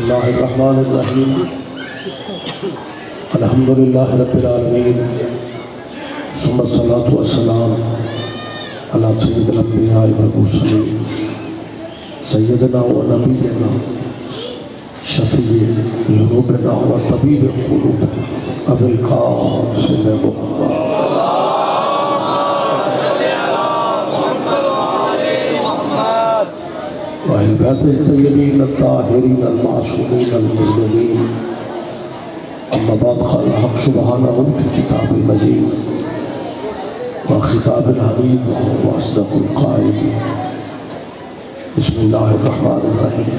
اللہ الرحمن الرحیم الحمدللہ رب العالمین ثم الصلاة والسلام علی سید الانبیاء والمرسلین سیدنا و نبینا شفیع ذنوبنا و طبیب قلوبنا ابی القاسم محمد وأهل بيته الطيبين الطاهرين المعصومين المظلومين أما بعد قال الحق سبحانه في الكتاب المجيد وخطاب الحميد وهو أصدق القائلين بسم الله الرحمن الرحيم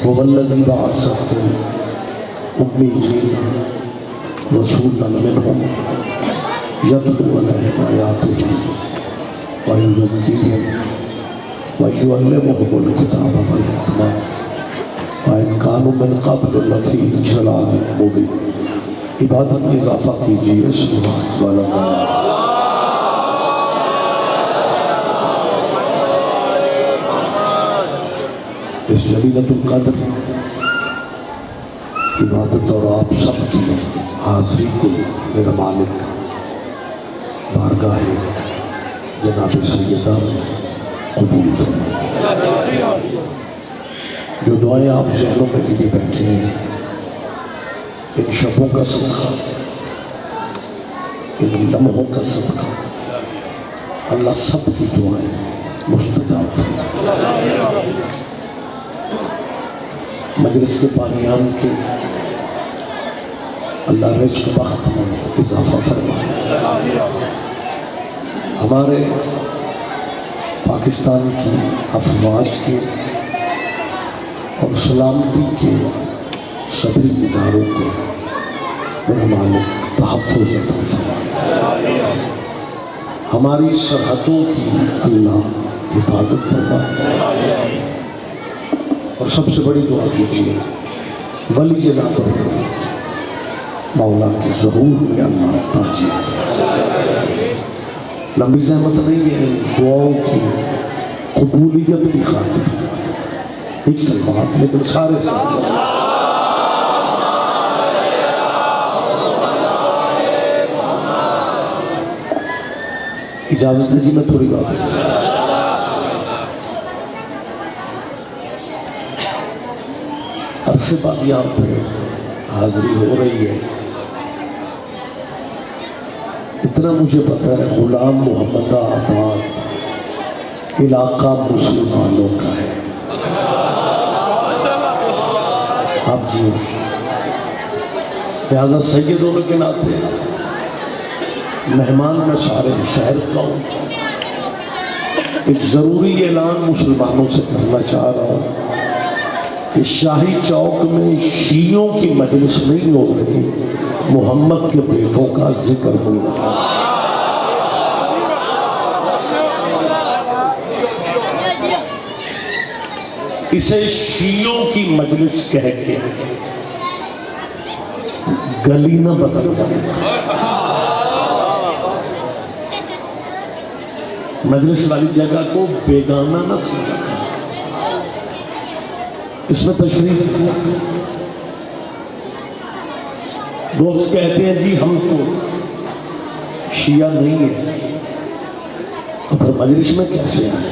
هو الذي بعث في الأميين رسولا منهم يتلو عليهم آياته ويزكيهم وَيُعَلِّمُهُمُ الْكِتَابَ وَالْحِكْمَةَ وَإِنْ كَانُوا مِنْ قَبْلُ لَفِي ضَلَالٍ مُبِينٍ عبادت میں اضافہ کیجیے سبحان اللہ اس جلیلۃ القدر عبادت اور آپ سب کی حاضری کو میرا مالک بارگاہ جناب سیدہ قبول فرمائے۔ جو دعائیں آپ ذہنوں میں لیے بیٹھے ہیں ان شبوں کا صدقہ ان لمحوں کا صدقہ اللہ سب کی دعائیں مستجاب فرمائے۔ مجلس کے بانیان کے اللہ رزق بخت میں اضافہ فرمائے۔ ہمارے پاکستان کی افواج کے اور سلامتی کے سبھی اداروں کو میرے مالک تحفظ عطا فرمائے۔ ہماری سرحدوں کی اللہ حفاظت فرمائے اور سب سے بڑی دعا کیجیے ولی جناب مولا کے ظہور میں اللہ تاجیل لمبی زحمت نہیں ہے دعاؤں کی قبولیت کی خاطر ایک سلوات لیکن سارے ساتھ اجازت ہے جی میں تھوڑی بات عرصے بعد یہاں پہ حاضری ہو رہی ہے۔ اتنا مجھے پتا ہے غلام محمد آباد علاقہ مسلمانوں کا ہے۔ آپ جی لہذا سید ہونے کے ناطے مہمان میں سارے شہر کا ہوں، ایک ضروری اعلان مسلمانوں سے کرنا چاہ رہا ہوں کہ شاہی چوک میں شیعوں کی مجلس نہیں ہو رہی، محمد کے بیٹوں کا ذکر ہو رہا ہے۔ اسے شیعوں کی مجلس کہہ کے گلی نہ بدل جائے، مجلس والی جگہ کو بیگانہ نہ سمجھے۔ اس میں تشریف دوست کہتے ہیں جی ہم تو شیعہ نہیں ہیں، تو پھر مجلس میں کیسے آئے؟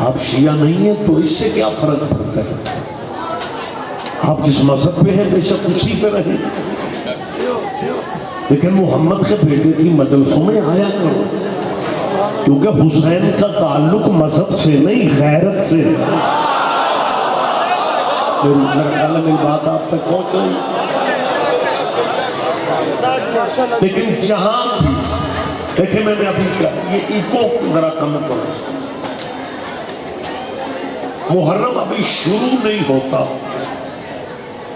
آپ شیعہ نہیں ہیں تو اس سے کیا فرق پڑتا ہے؟ آپ جس مذہب پہ ہیں بے شک اسی پہ رہیں، لیکن محمد کے بیٹے کی مجلسوں میں آیا کرو، کیونکہ حسین کا تعلق مذہب سے نہیں غیرت سے۔ میرا خیال ہے میری بات آپ تک پہنچ گئی، لیکن جہاں بھی دیکھیں میں نے ابھی کیا یہ ایکو ذرا کم کروں، محرم ابھی شروع نہیں ہوتا،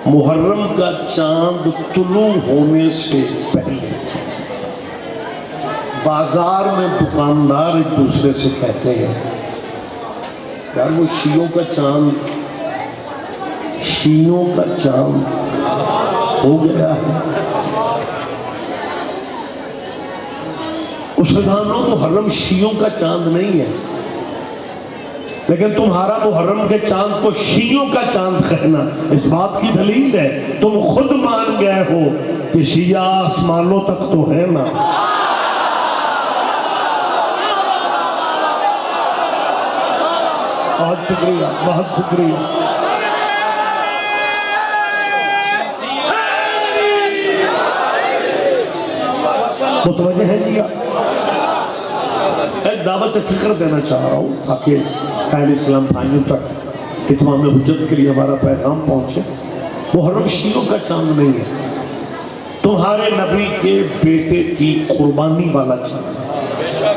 محرم کا چاند طلوع ہونے سے پہلے بازار میں دکاندار ایک دوسرے سے کہتے ہیں یار وہ شیعوں کا چاند ہو گیا ہے۔ اس نے کہا نو محرم شیعوں کا چاند نہیں ہے، لیکن تمہارا محرم کے چاند کو شیعوں کا چاند کہنا اس بات کی دلیل ہے تم خود مان گئے ہو کہ شیعہ آسمانوں تک تو ہے نا۔ بہت شکریہ، بہت شکریہ۔ متوجہ ہے جی آپ؟ ایک دعوت فکر دینا چاہ رہا ہوں تاکہ اہل اسلام بھائیوں تک اتمام حجت کے لیے ہمارا پیغام پہنچے۔ محرم شیعوں کا چاند نہیں ہے، تمہارے نبی کے بیٹے کی قربانی والا چاند ہے۔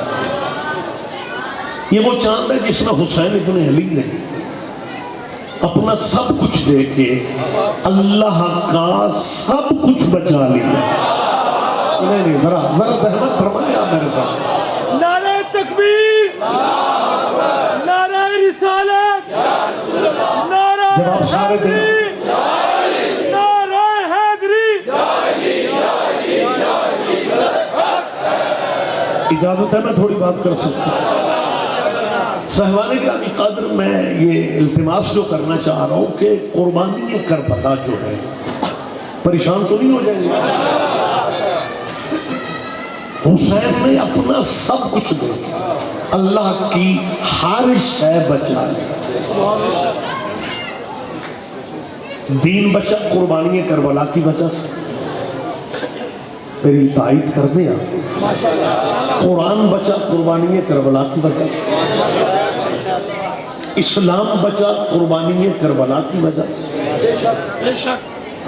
یہ وہ چاند ہے جس میں حسین ابن علی نے اپنا سب کچھ دے کے اللہ کا سب کچھ بچا لیا۔ نہیں ذرا زحمت فرمایا میرے ساتھ۔ نعرہ تکبیر، نعرہ رسالت، نعرہ جب آپ سارے دن نعرہ حیدری۔ اجازت ہے میں تھوڑی بات کر سکتا ہوں؟ صاحبان گرامی قدر میں یہ التماس جو کرنا چاہ رہا ہوں کہ قربانی کربلا جو ہے، پریشان تو نہیں ہو جائیں گے؟ حسین نے اپنا سب کچھ دے اللہ کی ہر شے بچا لی۔ دین بچا قربانی کربلا کی وجہ سے۔ میری تائید کر دیا، قرآن بچا قربانی کربلا کی وجہ سے، اسلام بچا قربانی کربلا کی وجہ سے،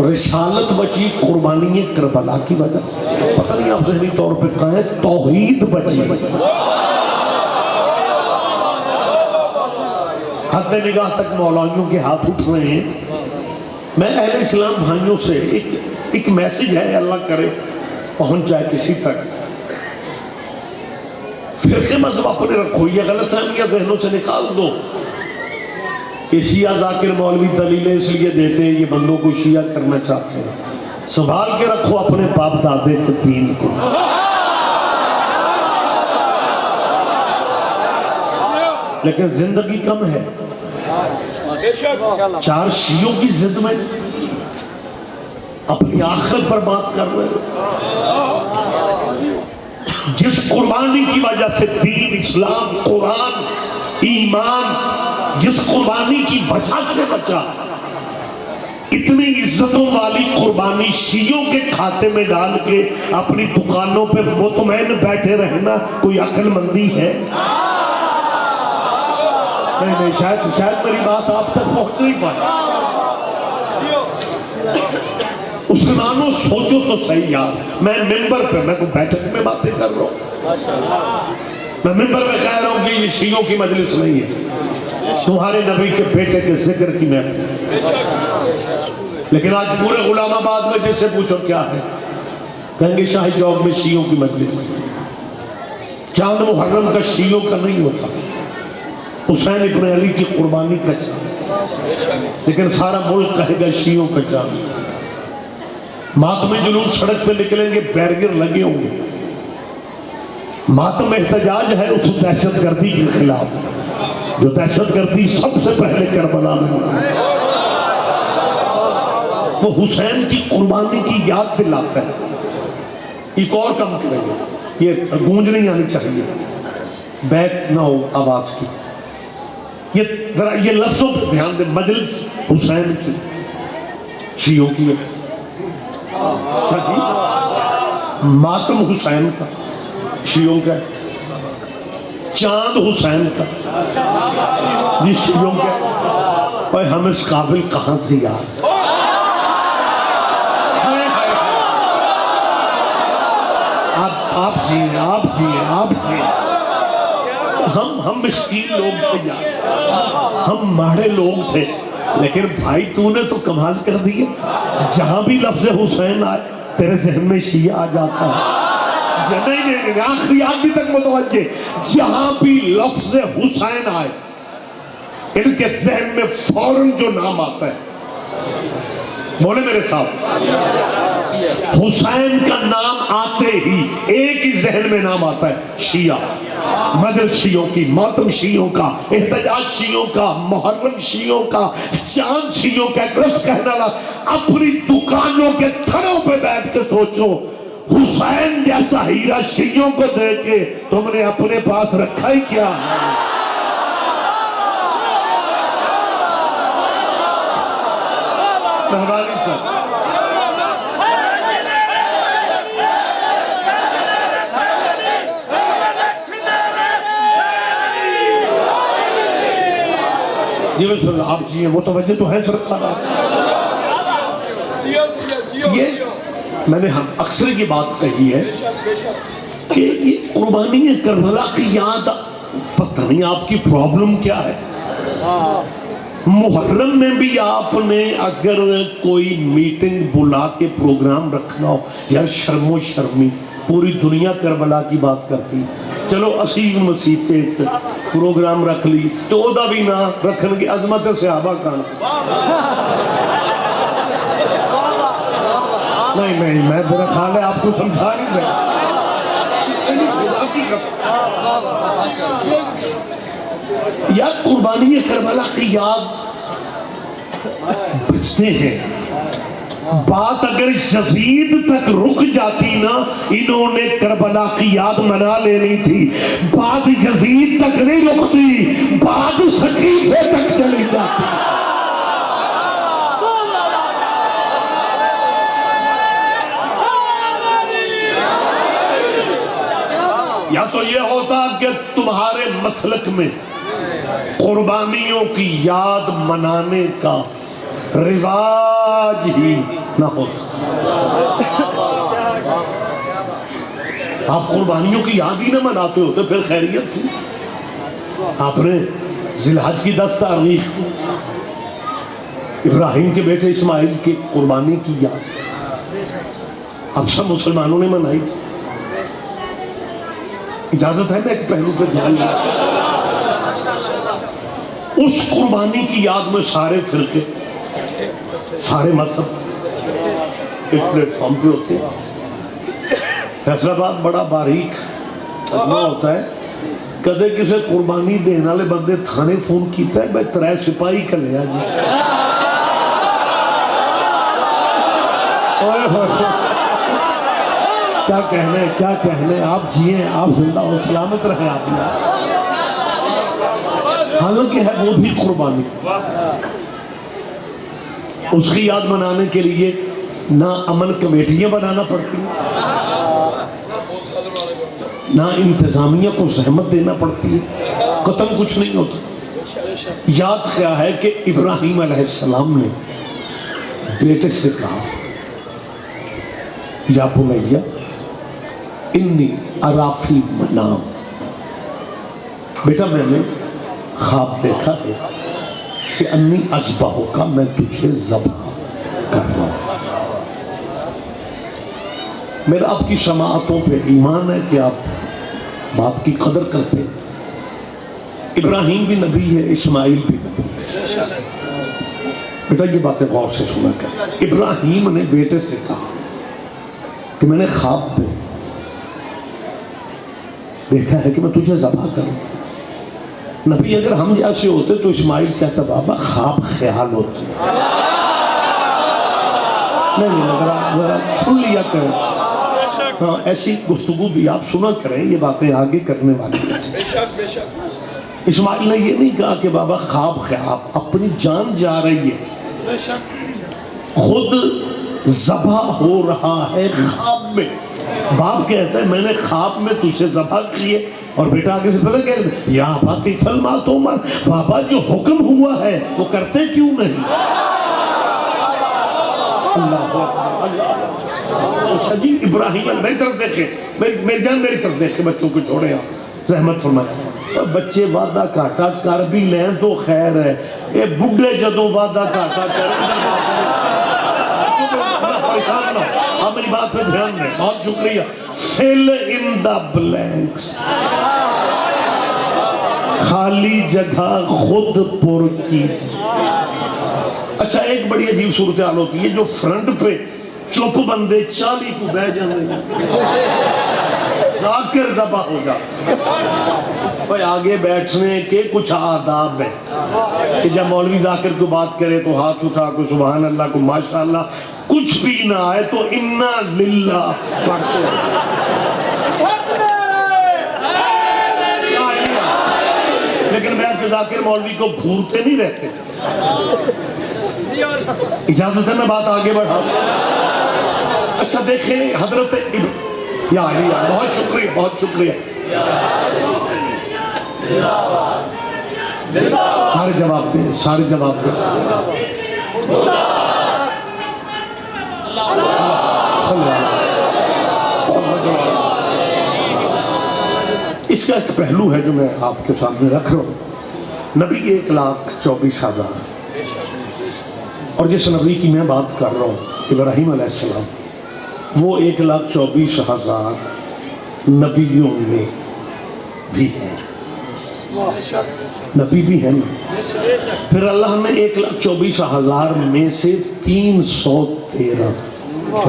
رسالت بچی قربانی کربلا کی وجہ سے۔ پتہ نہیں آپ ذہنی طور پہ کہیں توحید بچی۔ حد نگاہ تک مولائیوں کے ہاتھ اٹھ رہے ہیں۔ میں اہل اسلام بھائیوں سے ایک میسج ہے، اللہ کرے پہنچ جائے کسی تک۔ فرقے مذہب اپنے رکھو، یہ غلط فہمیاں ذہنوں سے نکال دو کہ شیعہ ذاکر مولوی دلیلیں اس لیے دیتے ہیں یہ بندوں کو شیعہ کرنا چاہتے ہیں۔ سنبھال کے رکھو اپنے باپ دادے کے دین کو۔ لیکن زندگی کم ہے، 4 شیعوں کی زد میں اپنی آخرت پر بات کر رہے ہیں۔ جس قربانی کی وجہ سے دین، اسلام، قرآن، ایمان، جس قربانی کی وجہ سے بچا، اتنی عزتوں والی قربانی شیعوں کے کھاتے میں ڈال کے اپنی دکانوں پہ مطمئن بیٹھے رہنا کوئی عقل مندی ہے؟ نہیں، شاید میری بات آپ تک پہنچ نہیں پائے۔ مسلمانوں سوچو تو صحیح یار، میں ممبر پہ میں کوئی بیٹھک میں باتیں کر رہا ہوں، میں ممبر پہ کہہ رہا ہوں کہ یہ شیعوں کی مجلس نہیں ہے، تمہارے نبی کے بیٹے کے ذکر کی محفل۔ لیکن آج پورے غلام آباد میں جس سے پوچھو کیا ہے، کہیں گے شاہی چوک میں شیعوں کی مجلس۔ چاند محرم کا شیعوں کا نہیں ہوتا، حسین ابن علی کی قربانی کا چاند، لیکن سارا ملک کہے گا شیعوں کا چاند۔ ماتمی جلوس سڑک پہ نکلیں گے، بیرگر لگے ہوں گے۔ ماتم احتجاج ہے اس دہشت گردی کے خلاف جو دہشت گردی سب سے پہلے کربلا میں ہوئی۔ وہ حسین کی قربانی کی یاد دلاتا ہے۔ ایک اور کم کریں گے، یہ گونج نہیں آنی چاہیے، بیک نہ ہو آواز کی۔ ذرا یہ لفظوں پہ دھیان دیں، مجلس حسین کی، شیعوں کی ہے۔ اچھا جی، ماتم حسین کا، شیعوں کا، چاند حسین کا، جی شیعوں کا۔ اور ہم اس قابل کہاں تھے یار؟ آپ جی ہم مسکین لوگ تھے یار، ہم ماڑے لوگ تھے، لیکن بھائی تو نے تو کمال کر دیا۔ جہاں بھی لفظ حسین آئے تیرے ذہن میں شیعہ آ جاتا ہے۔ نہیں، آخری آدمی تک متوجہ، جہاں بھی لفظ حسین آئے ان کے ذہن میں فوراً جو نام آتا ہے، بولے میرے ساتھ، حسین کا نام آتے ہی ایک ہی ذہن میں نام آتا ہے، شیعہ۔ مدر شیعوں کی، ماتم شیعوں کا، احتجاج شیعوں کا، محرم شیعوں کا، چاند شیعوں کا، ایک لفظ کہنا لگا اپنی دکانوں کے تھڑوں پہ بیٹھ کے سوچو حسین جیسا ہیرا شیعوں کو دے کے تم نے اپنے پاس رکھا ہی کیا؟ مہربانی صاحب جی بسم اللہ آپ جی ہیں متوجہ تو ہے سرکار یہ میں نے اکثر یہ بات کہی ہے کہ یہ قربانی کربلا کی یاد پتہ نہیں آپ کی پرابلم کیا ہے محرم میں بھی آپ نے اگر کوئی میٹنگ بلا کے پروگرام رکھنا ہو یا شرم و شرمی پوری دنیا کربلا کی بات کرتی چلو اسیب مسیح تے ایک پروگرام رکھ لی تو او دا بھی نہ رکھن گے عظمت صحابہ کانا نہیں میں میرا خیال ہے آپ کو سمجھا نہیں سکتا یا قربانی کربلا کی یاد بچتے ہیں بات اگر یزید تک رک جاتی نا انہوں نے کربلا کی یاد منا لینی تھی بات یزید تک نہیں رکتی بات سقیفے تک چلی جاتی یا تو یہ ہوتا کہ تمہارے مسلک میں قربانیوں کی یاد منانے کا رواج ہی نہ ہوتا آپ قربانیوں کی یاد ہی نہ مناتے ہوتے پھر خیریت تھی آپ نے ذی الحج کی 10 تاریخ ابراہیم کے بیٹے اسماعیل کی قربانی کی یاد اب سب مسلمانوں نے منائی تھی اجازت ہے میں ایک پہلو پہ دھیان دیا اس قربانی کی یاد میں سارے فرقے سارے مذہب ایک پلیٹ فارم پہ ہوتے ہیں فیصل آباد بڑا باریک ہوتا ہے کدے کسے قربانی دینے والے بندے تھانے فون کیتا ہے بھائی 3 سپاہی کا لیا جی کیا کہنے آپ جیئیں آپ زندہ ہو سلامت رہے آپ حالانکہ ہے وہ بھی قربانی اس کی یاد منانے کے لیے نہ امن کمیٹیاں بنانا پڑتی نہ انتظامیہ کو زحمت دینا پڑتی ہے قتل کچھ نہیں ہوتا یاد کیا ہے کہ ابراہیم علیہ السلام نے بیٹے سے کہا یا بنیہ انی ارافی منام بیٹا میں نے خواب دیکھا ہے کہ انی اذبحو کا میں تجھے ذبح کر رہا ہوں میرا آپ کی سماعتوں پہ ایمان ہے کہ آپ بات کی قدر کرتے ابراہیم بھی نبی ہے اسماعیل بھی نبی ہے بیٹا یہ باتیں غور سے سنا کر ابراہیم نے بیٹے سے کہا کہ میں نے خواب میں دیکھا ہے کہ میں تجھے ذبح کروں نبی اگر ہم جیسے ہوتے تو اسماعیل کہتا بابا خواب خیال ہوتے نہیں سن لیا کریں ہاں ایسی گفتگو بھی آپ سنا کریں یہ باتیں آگے کرنے والی اسماعیل نے یہ نہیں کہا کہ بابا خواب خیال اپنی جان جا رہی ہے خود ذبح ہو رہا ہے خواب میں باپ کہتا ہے میں نے خواب میں تجھے ذبح کیے اور بیٹا آگے سے پتہ کہہ رہے یا باتی فلما تو عمر بابا جو حکم ہوا ہے وہ کرتے کیوں نہیں اللہ اچھا جی ابراہیم میری طرف دیکھیں میری جان میری طرف دیکھیں بچوں کو چھوڑے آپ رحمت فرمائے بچے وعدہ کاٹا کر بھی لیں تو خیر ہے یہ بڈھے جدوں وعدہ کاٹا کر آپ میری بات پہ دھیان دیں بہت شکریہ fill in the blanks خالی جگہ خود پر کیجئے اچھا ایک بڑی عجیب صورتحال ہوتی ہے جو فرنٹ پہ چپ بندے 40 کو بہ جاندے ہیں ذاکر ذبح ہو جا. بھائی آگے بیٹھنے کے کچھ آداب ہیں کہ جب مولوی ذاکر کو بات کرے تو ہاتھ اٹھا کو سبحان اللہ کو ماشاءاللہ، کچھ بھی نہ آئے تو انا للہ پڑھتے ہیں. لیکن بیٹھ کے ذاکر مولوی کو گھورتے نہیں رہتے. اجازت ہے میں بات آگے بڑھا. اچھا دیکھیں حضرت یا علی، بہت شکریہ بہت شکریہ. سارے جواب دیں سارے جواب دیں. اس کا ایک پہلو ہے جو میں آپ کے سامنے رکھ رہا ہوں. نبی 1,24,000 اور جس نبی کی میں بات کر رہا ہوں ابراہیم علیہ السلام، وہ 1,24,000 نبیوں میں بھی ہیں. نبی بھی ہیں نا. پھر اللہ نے 1,24,000 میں سے 313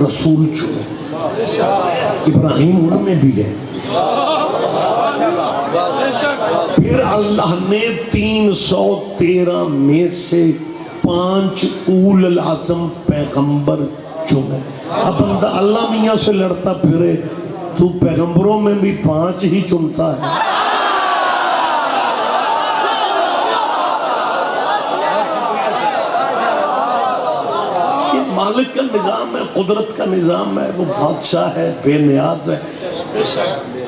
رسول چنے. ابراہیم ان میں بھی ہے. پھر اللہ نے 313 میں سے 5 اول العظم پیغمبر چنے. اب بندہ اللہ میاں سے لڑتا پھرے تو پیغمبروں میں بھی 5 ہی چنتا ہے. یہ مالک کا نظام ہے، قدرت کا نظام ہے. وہ بادشاہ ہے، بے نیاز ہے.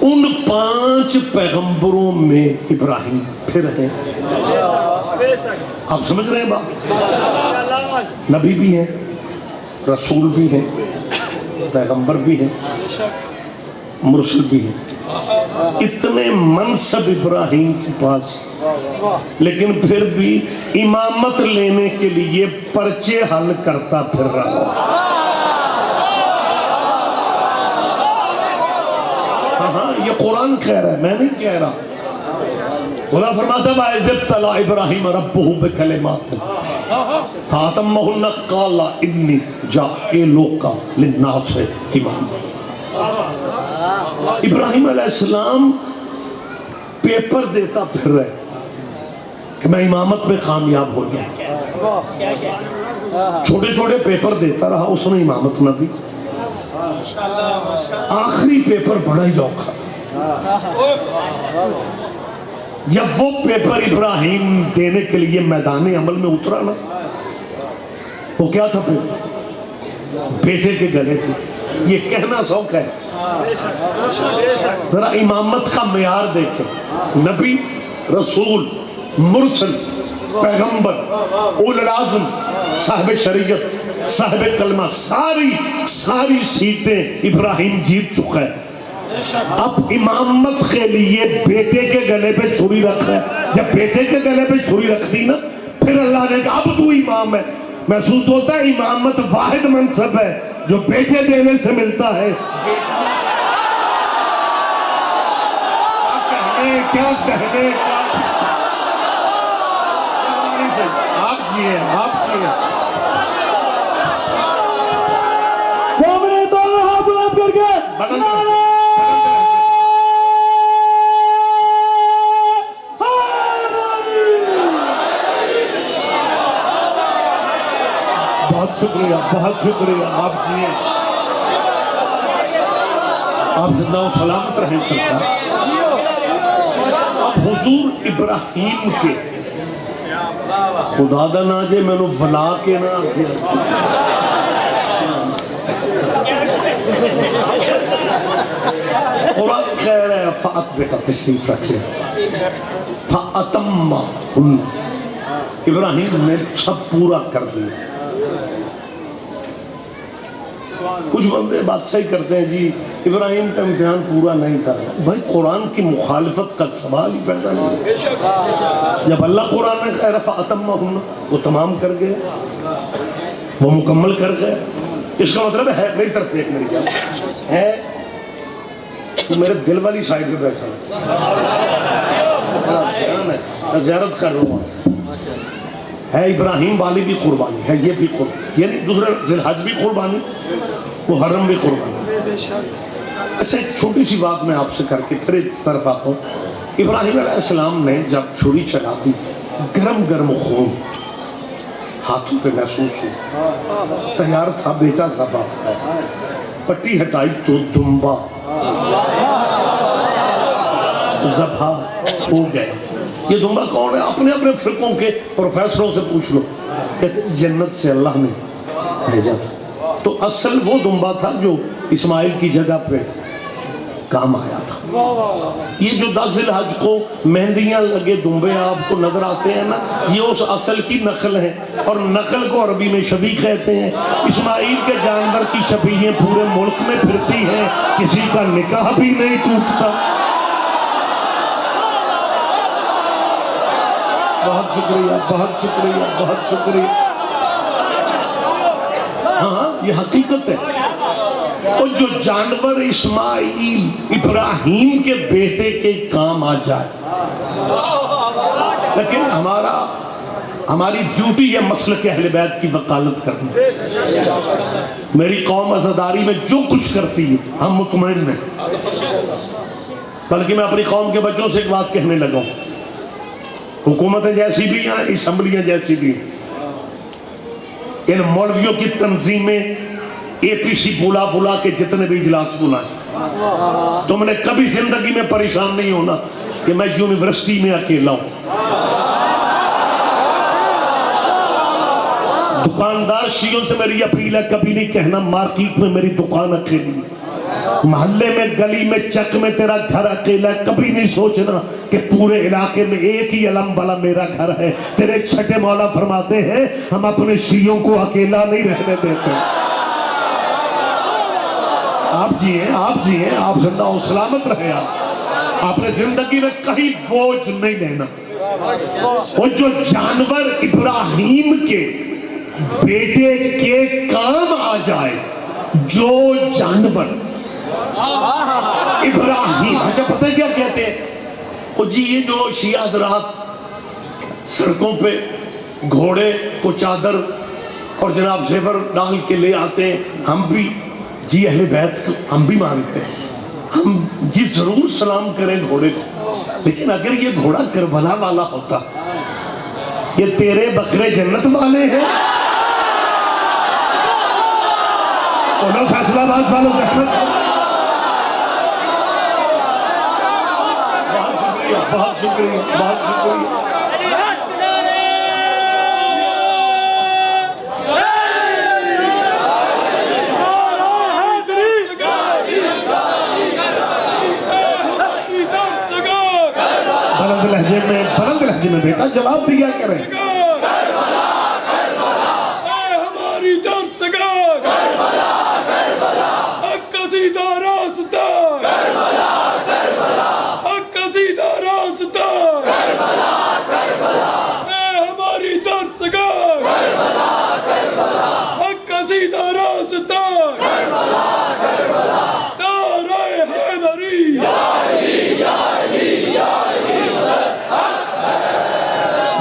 ان 5 پیغمبروں میں ابراہیم پھر ہیں. آپ سمجھ رہے ہیں بات؟ نبی بھی ہیں، رسول بھی ہیں، پیغمبر بھی ہیں، مرسل بھی ہیں. اتنے منصب ابراہیم کے پاس، لیکن پھر بھی امامت لینے کے لیے پرچے حل کرتا پھر رہا. ہاں یہ قرآن کہہ رہا ہے، میں نہیں کہہ رہا. خدا فرماتا ہے وَإِذِ ابْتَلَىٰ إِبْرَاهِيمَ رَبُّهُ بِكَلِمَاتٍ فَأَتَمَّهُنَّ قَالَ إِنِّي جَاعِلُكَ لِلنَّاسِ إِمَامًا. ابراہیم علیہ السلام پیپر دیتا پھر رہے کہ میں امامت میں کامیاب ہو گیا. چھوٹے چھوٹے پیپر دیتا رہا، اس نے امامت نہ دی. آخری پیپر بڑا ہی لوکھا تھا. جب وہ پیپر ابراہیم دینے کے لیے میدان عمل میں اترا نا، وہ کیا تھا پیپر؟ بیٹے کے گلے پہ. یہ کہنا سوکھ ہے. ذرا امامت کا معیار دیکھیں. نبی، رسول، مرسل، پیغمبر، اول العزم، صاحب شریعت، صاحب کلمہ، ساری سیٹیں ابراہیم جیت چکا ہے. اب امامت کے لیے بیٹے کے گلے پہ چھری رکھ ہے. جب بیٹے کے گلے پہ چھری رکھ دی نا، پھر اللہ نے کہا اب تو امام ہے. محسوس ہوتا ہے امامت واحد منصب ہے جو بیٹے دینے سے ملتا ہے. کیا کہنے آپ جیئے آپ جیئے. سامنے دونوں ہاتھ بلند کر کے بہت شکریہ بہت شکریہ. آپ جیئے، آپ زندہ و سلامت رہیں سرکار. اب حضور ابراہیم کے خدا دا ناجے میں نو فلا کے نا قرآن کہہ رہے ہیں فأت بیٹا تشریف رکھ لے فأتمّا ہن. ابراہیم نے سب پورا کر دیا. کچھ بندے بات صحیح کرتے ہیں جی ابراہیم کا امتحان پورا نہیں تھا. بھائی قرآن کی مخالفت کا سوال ہی پیدا نہیں. جب اللہ قرآن نے کہہ رہا فأتمّہن، وہ تمام کر گئے، وہ مکمل کر گئے. اس کا مطلب ہے میری طرف دیکھ، میری طرف ہے تو میرے دل والی سائڈ پہ بیٹھا میں زیارت کر رہا ہوں. ہے ابراہیم والی بھی قربانی ہے، یہ بھی قربانی، یعنی دوسرے ذی الحج بھی قربانی، وہ حرم بھی قربانی. اچھا ایک چھوٹی سی بات میں آپ سے کر کے پھر اس طرف آتا ہوں۔ ابراہیم علیہ السلام نے جب چھری چلا دی، گرم گرم خون ہاتھوں پہ محسوس ہوا، تیار تھا بیٹا ذبح ہے، پٹی ہٹائی تو دمبا ذبح ہو گئے۔ یہ دمبا کون ہے؟ اپنے اپنے فرقوں کے پروفیسروں سے پوچھ لو، کہتے ہیں جنت سے اللہ نے بھیجا تھا۔ تو اصل وہ دمبا تھا جو اسماعیل کی جگہ پہ کام آیا تھا۔ یہ جو 10 ذی الحج کو مہندیاں لگے دمبے آپ کو نظر آتے ہیں نا، یہ اس اصل کی نقل ہے، اور نقل کو عربی میں شبیہ کہتے ہیں۔ اسماعیل کے جانور کی شبیہیں پورے ملک میں پھرتی ہیں، کسی کا نکاح بھی نہیں ٹوٹتا۔ بہت شکریہ، بہت شکریہ، بہت شکریہ۔ ہاں یہ حقیقت ہے۔ اور جو جانور اسماعیل ابراہیم کے بیٹے کے کام آ جائے، لیکن ہماری ڈیوٹی ہے مسلک اہل بیت کی وکالت کرنا۔ میری قوم عزاداری میں جو کچھ کرتی ہے ہم مطمئن ہیں، بلکہ میں اپنی قوم کے بچوں سے ایک بات کہنے لگا ہوں، حکومتیں جیسی بھی ہیں، اسمبلیاں جیسی بھی ہیں، ان مولویوں کی تنظیمیں اے پی سی بلا بلا کے جتنے بھی اجلاس بلائیں، تم نے کبھی زندگی میں پریشان نہیں ہونا کہ میں یونیورسٹی میں اکیلا ہوں۔ دکاندار شیعوں سے میری اپیل ہے، کبھی نہیں کہنا مارکیٹ میں میری دکان اکیلی ہے، محلے میں گلی میں چک میں تیرا گھر اکیلا ہے، کبھی نہیں سوچنا کہ پورے علاقے میں ایک ہی علم والا میرا گھر ہے۔ تیرے چھٹے مولا فرماتے ہیں ہم اپنے شیعوں کو اکیلا نہیں رہنے دیتے۔ آپ جی ہیں، آپ جی ہیں، آپ زندہ و سلامت رہے، آپ نے زندگی میں کہیں بوجھ نہیں لینا۔ وہ جو جانور ابراہیم کے بیٹے کے کام آ جائے، جو جانور ابراہیم، اچھا پتہ ہے کیا کہتے ہیں؟ وہ جی یہ جو شیعہ حضرات سڑکوں پہ گھوڑے کو چادر اور جناب زیور ڈال کے لے آتے ہیں، ہم بھی جی اہل بیت کو ہم بھی مانتے ہیں، ہم جی ضرور سلام کریں گھوڑے کو، لیکن اگر یہ گھوڑا کربلا والا ہوتا، یہ تیرے بکرے جنت والے ہیں، انہوں فیصلہ آباد والوں رحمت۔ بہت شکریہ، بہت شکریہ۔ بلند لہجے میں بیٹا جواب دیا کریں۔ ہماری درسگاہ حق کا سیدھا راستہ، حق کا سیدھا راستہ، ہماری درسگاہ حق کا سیدھا راستہ، نعرہ حیدری۔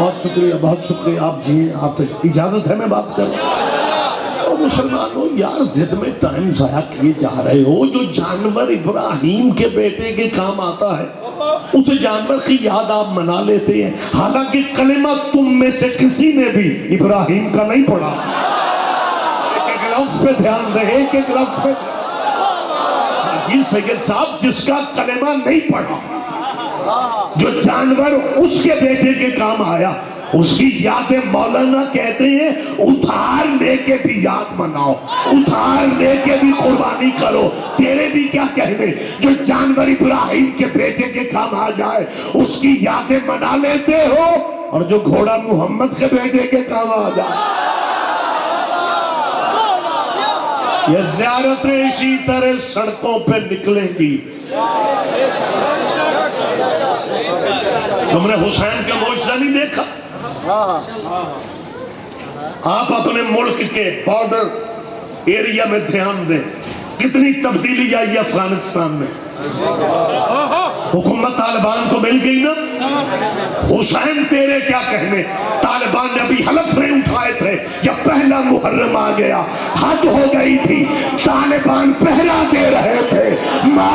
بہت شکریہ، بہت شکریہ۔ آپ جی آپ اجازت ہے میں بات کروں؟ اور مسلمانوں یار ضد میں ٹائم ضائع کیے جا رہے ہو۔ جو جانور ابراہیم کے بیٹے کے کام آتا ہے اس جانور کی یاد آپ منا لیتے ہیں، حالانکہ کلمہ تم میں سے کسی نے بھی ابراہیم کا نہیں پڑھا۔ ایک ایک لفظ پہ دھیان دے، ایک ایک لفظ پہ۔ جی سید صاحب جس کا کلمہ نہیں پڑھا، جو جانور اس کے بیٹے کے کام آیا، اس کی یاد مولانا کہتے ہیں ادھار لے کے بھی یاد مناؤ، ادھار لے کے بھی قربانی کرو۔ تیرے بھی کیا کہنے، جو جانور ابراہیم کے بیٹے کے کام آ جائے اس کی یادیں منا لیتے ہو، اور جو گھوڑا محمد کے بیٹے کے کام آ جائے۔ یہ زیارتیں اسی طرح سڑکوں پہ نکلیں گی۔ تم نے حسین کا معجزہ نہیں دیکھا؟ آپ اپنے ملک کے بارڈر ایریا میں دھیان دیں، کتنی تبدیلی آئی ہے افغانستان میں۔ حکومت طالبان کو مل گئی نا، حسین تیرے کیا کہنے، طالبان نے ابھی حلف نہیں اٹھائے تھے یا پہلا محرم آ گیا، حد ہو گئی تھی، طالبان پہرا دے رہے تھے،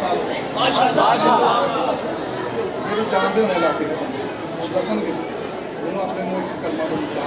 ਸਾਲ ਇਹ ਜਾਣਦੇ ਹੋਣੇ ਇਲਾਕੇ ਦੇ ਉਹ ਦੱਸਣਗੇ ਉਹਨੂੰ ਆਪਣੇ ਮੂੰਹ ਇੱਕ ਕਲਮਾ ਬੋਲਣਾ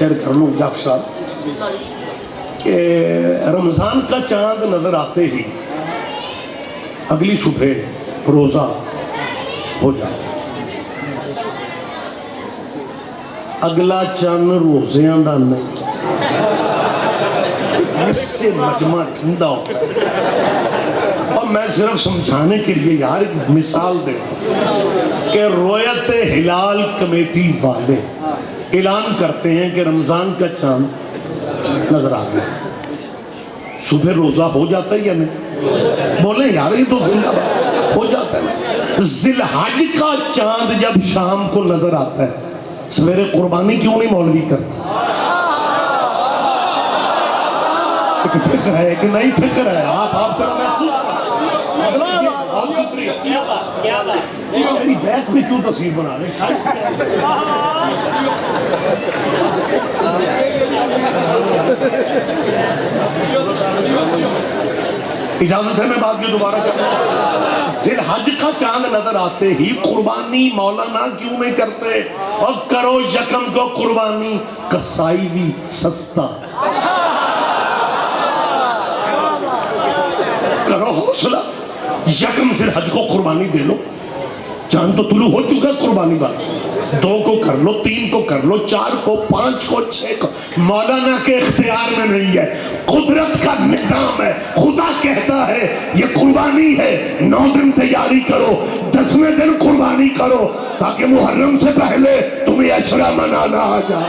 شیئر کر لوں جاف صاحب کہ رمضان کا چاند نظر آتے ہی اگلی صبح روزہ ہو جاتا ہے. اگلا چاند روزیاں دا نہیں، ایسے مجمع ٹھنڈا ہوتا ہے. اور میں صرف سمجھانے کے لیے یار ایک مثال دے کہ رویت ہلال کمیٹی والے اعلان کرتے ہیں کہ رمضان کا چاند نظر آ گیا، صبح روزہ ہو جاتا ہے یا نہیں؟ بولیں یار یہ تو زندہ بات ہو جاتا ہے. ذی الحج کا چاند جب شام کو نظر آتا ہے سویرے قربانی کیوں نہیں مولوی کرتا؟ ایک فکر ہے کہ نہیں فکر ہے؟ آپ ذرا میری بیک میں کیوں تصویر بنا رہے اجازت ہے میں بات کی دوبارہ چاہتا ذی الحج کا چاند نظر آتے ہی قربانی مولانا کیوں نہیں کرتے؟ اور کرو یکم کو قربانی، کسائی بھی سستا. کرو حوصلہ، یکم ذی الحج کو قربانی دے لو. چاند تو طلوع ہو چکا قربانی بات، 2 کو کر لو، 3 کو کر لو، 4 کو، 5 کو، 6 کو. مولانا کے اختیار میں نہیں ہے، قدرت کا نظام ہے. خدا کہتا ہے یہ قربانی ہے، 9 دن تیاری کرو، 10ویں دن قربانی کرو تاکہ محرم سے پہلے تمہیں عشرہ منانا آ جائے.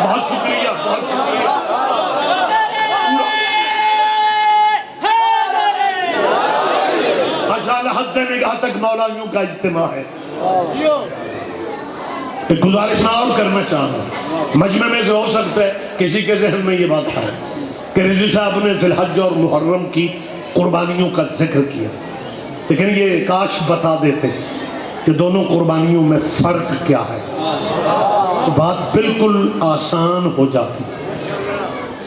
بہت شکریہ، بہت شکریہ. حد نگاہ تک مولانیوں کا اجتماع ہے. ایک گزارش میں اور کرنا چاہتا ہوں، مجمع میں سے ہو سکتا ہے کسی کے ذہن میں یہ بات ہے کہ رضوی صاحب نے ذی الحج اور محرم کی قربانیوں کا ذکر کیا، لیکن یہ کاش بتا دیتے کہ دونوں قربانیوں میں فرق کیا ہے تو بات بالکل آسان ہو جاتی.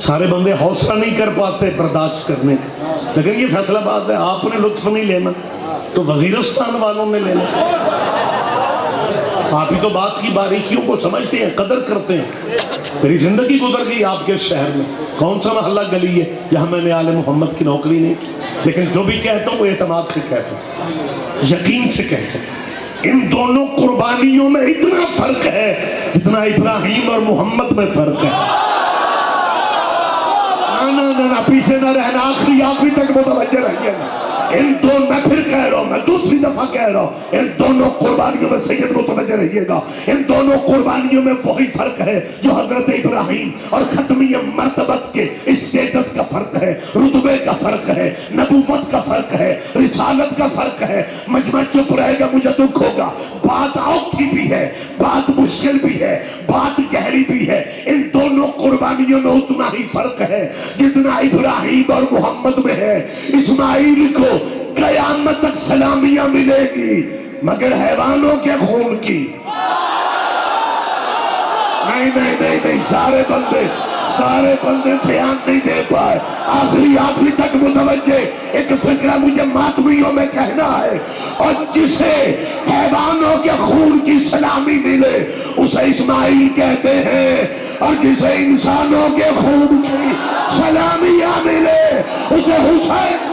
سارے بندے حوصلہ نہیں کر پاتے برداشت کرنے کا، لیکن یہ فیصلہ بات ہے، آپ نے لطف نہیں لینا تو وزیرستان والوں نے لینا. آپ ہی تو بات کی باریکیوں کو سمجھتے ہیں، قدر کرتے ہیں. میری زندگی گزر گئی آپ کے شہر میں، کون سا محلہ گلی ہے جہاں میں نے آل محمد کی نوکری نہیں کی، لیکن جو بھی کہتا ہوں وہ اعتماد سے کہتا ہوں، یقین سے کہتا ہوں. ان دونوں قربانیوں میں اتنا فرق ہے جتنا ابراہیم اور محمد میں فرق ہے. نہ پیچھے نہ رہنا، آخری آپ بھی تک متوجہ رہیے گا. ان دونوں، میں پھر کہہ رہا ہوں، میں دوسری دفعہ کہہ رہا ہوں، ان دونوں قربانیوں میں سید متوجہ رہیے گا، ان دونوں قربانیوں میں وہی فرق ہے جو حضرت ابراہیم اور ختمی مرتبت کے اسٹیٹس کا فرق ہے، رتبے کا فرق ہے، نبوت کا فرق ہے، رسالت کا فرق ہے. مجمع چپ رہے گا مجھے دکھ ہوگا. بات اوکھی بھی ہے، بات مشکل بھی ہے، بات گہری بھی ہے. ان دونوں قربانیوں میں اتنا ہی فرق ہے جتنا ابراہیم اور محمد میں ہے. اسماعیل کو قیامت تک سلامیاں ملے گی مگر حیوانوں کے خون کی نہیں. سارے بندے دھیان نہیں دے پائے. آخری آخری تک متوجہ. ایک فکرہ مجھے ماتمیوں میں کہنا ہے، اور جسے حیوانوں کے خون کی سلامی ملے اسے اسماعیل کہتے ہیں، اور جسے انسانوں کے خون کی سلامیاں ملے اسے حسین.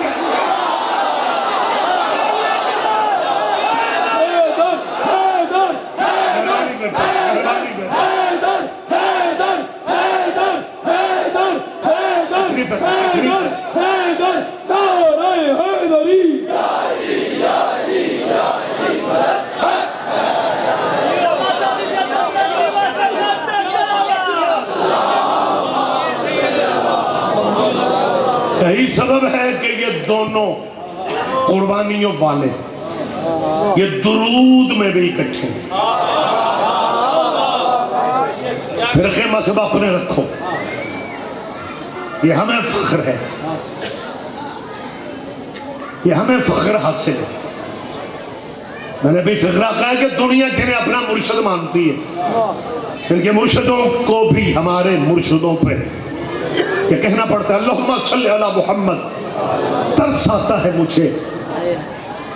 یہی سبب ہے کہ یہ دونوں قربانیوں والے یہ درود میں بھی اکٹھے ہیں. فرقے مذہب اپنے رکھو، یہ ہمیں فخر ہے، یہ ہمیں فخر حاصل ہے. میں نے بھی فکرہ کہا کہ دنیا جنہیں اپنا مرشد مانتی ہے، ان کے مرشدوں کو بھی ہمارے مرشدوں پہ یہ کہنا پڑتا ہے اللہم صلی علی محمد. ترس آتا ہے مجھے